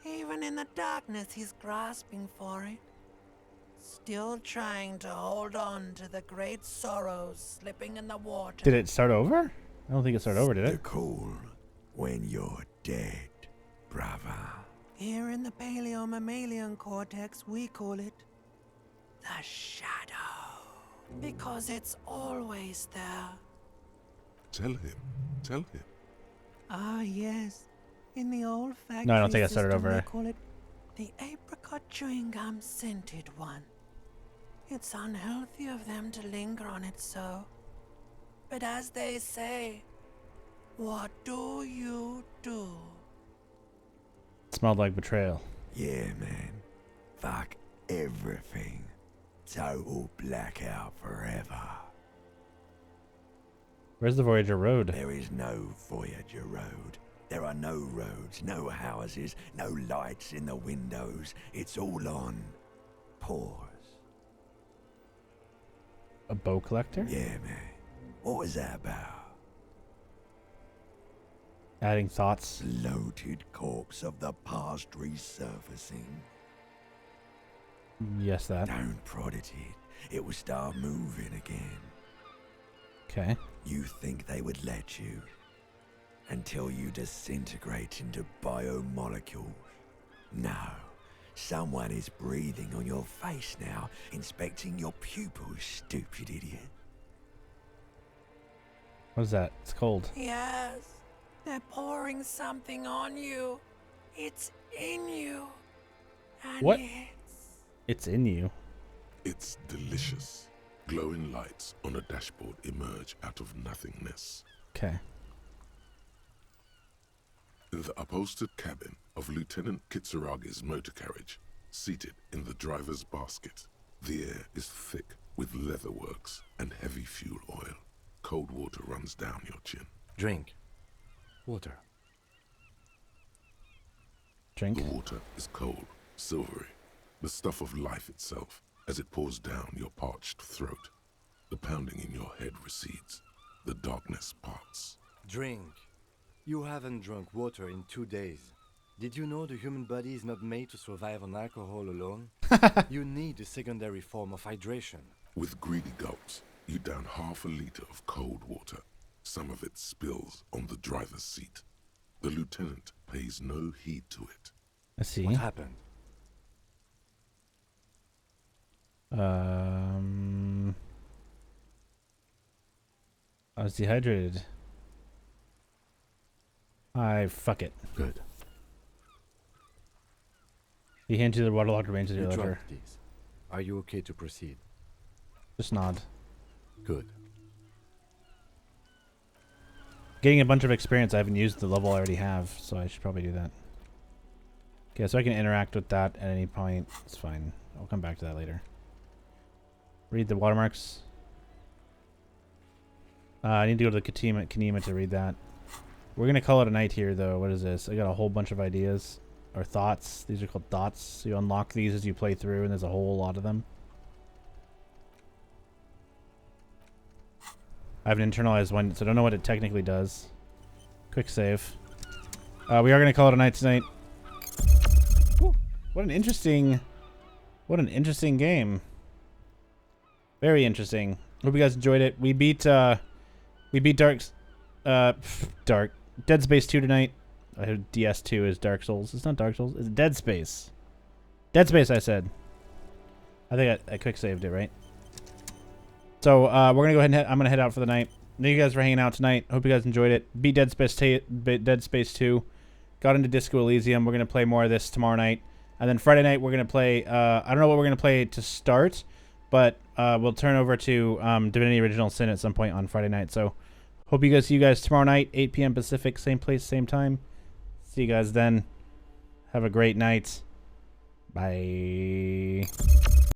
Even in the darkness, he's grasping for it. Still trying to hold on to the great sorrows slipping in the water. Did it start over? I don't think it started over, did The it? cool when you're dead, brother. Here in the paleo-mammalian cortex, we call it the shadow. Because it's always there. Tell him. Ah, yes. In the old factory No, I don't think I started system, over. they call it the apricot chewing gum scented one. It's unhealthy of them to linger on it so. But as they say, what do you do? It smelled like betrayal. Yeah, man. Fuck everything. Total blackout forever. Where's the Voyager Road? There is no Voyager Road. There are no roads, no houses, no lights in the windows. It's all on pause. A bow collector? Yeah, man. What was that about? Adding thoughts. Bloated corpse of the past resurfacing. Yes, that. Don't prod at it. It will start moving again. Okay. You think they would let you? Until you disintegrate into biomolecules. No. Someone is breathing on your face now, inspecting your pupils, stupid idiot. What is that? It's cold. Yes, they're pouring something on you. It's in you. And What? It's in you. It's delicious. Glowing lights on a dashboard emerge out of nothingness. Okay. The upholstered cabin of Lieutenant Kitsuragi's motor carriage, seated in the driver's basket. The air is thick with leatherworks and heavy fuel oil. Cold water runs down your chin. Drink. Water. Drink. The water is cold, silvery, the stuff of life itself as it pours down your parched throat. The pounding in your head recedes. The darkness parts. Drink. You haven't drunk water in 2 days. Did you know the human body is not made to survive on alcohol alone? You need a secondary form of hydration. With greedy gulps, you down half a liter of cold water. Some of it spills on the driver's seat. The lieutenant pays no heed to it. I see. What happened? I was dehydrated. Fuck it. Good. He hands you the waterlogged remains of You your drunk liver. these. Are you okay to proceed? Just nod. Good. Getting a bunch of experience. I haven't used the level I already have, so I should probably do that. Okay, so I can interact with that at any point. It's fine. I'll come back to that later. Read the watermarks. I need to go to the Kanema to read that. We're going to call it a night here, though. What is this? I got a whole bunch of ideas. Or thoughts. These are called thoughts. So you unlock these as you play through, and there's a whole lot of them. I haven't internalized one, so I don't know what it technically does. Quick save. We are going to call it a night tonight. Whew. What an interesting game. Very interesting. Hope you guys enjoyed it. We beat Dead Space 2 tonight. I heard DS2 is Dark Souls. It's not Dark Souls. It's Dead Space. Dead Space, I said. I think I quick saved it, right? So we're gonna go ahead and I'm gonna head out for the night. Thank you guys for hanging out tonight. Hope you guys enjoyed it. Beat Dead Space 2. Got into Disco Elysium. We're gonna play more of this tomorrow night, and then Friday night we're gonna play. I don't know what we're gonna play to start, but we'll turn over to Divinity Original Sin at some point on Friday night. So hope you guys see you guys tomorrow night, 8 p.m. Pacific, same place, same time. See you guys then. Have a great night. Bye.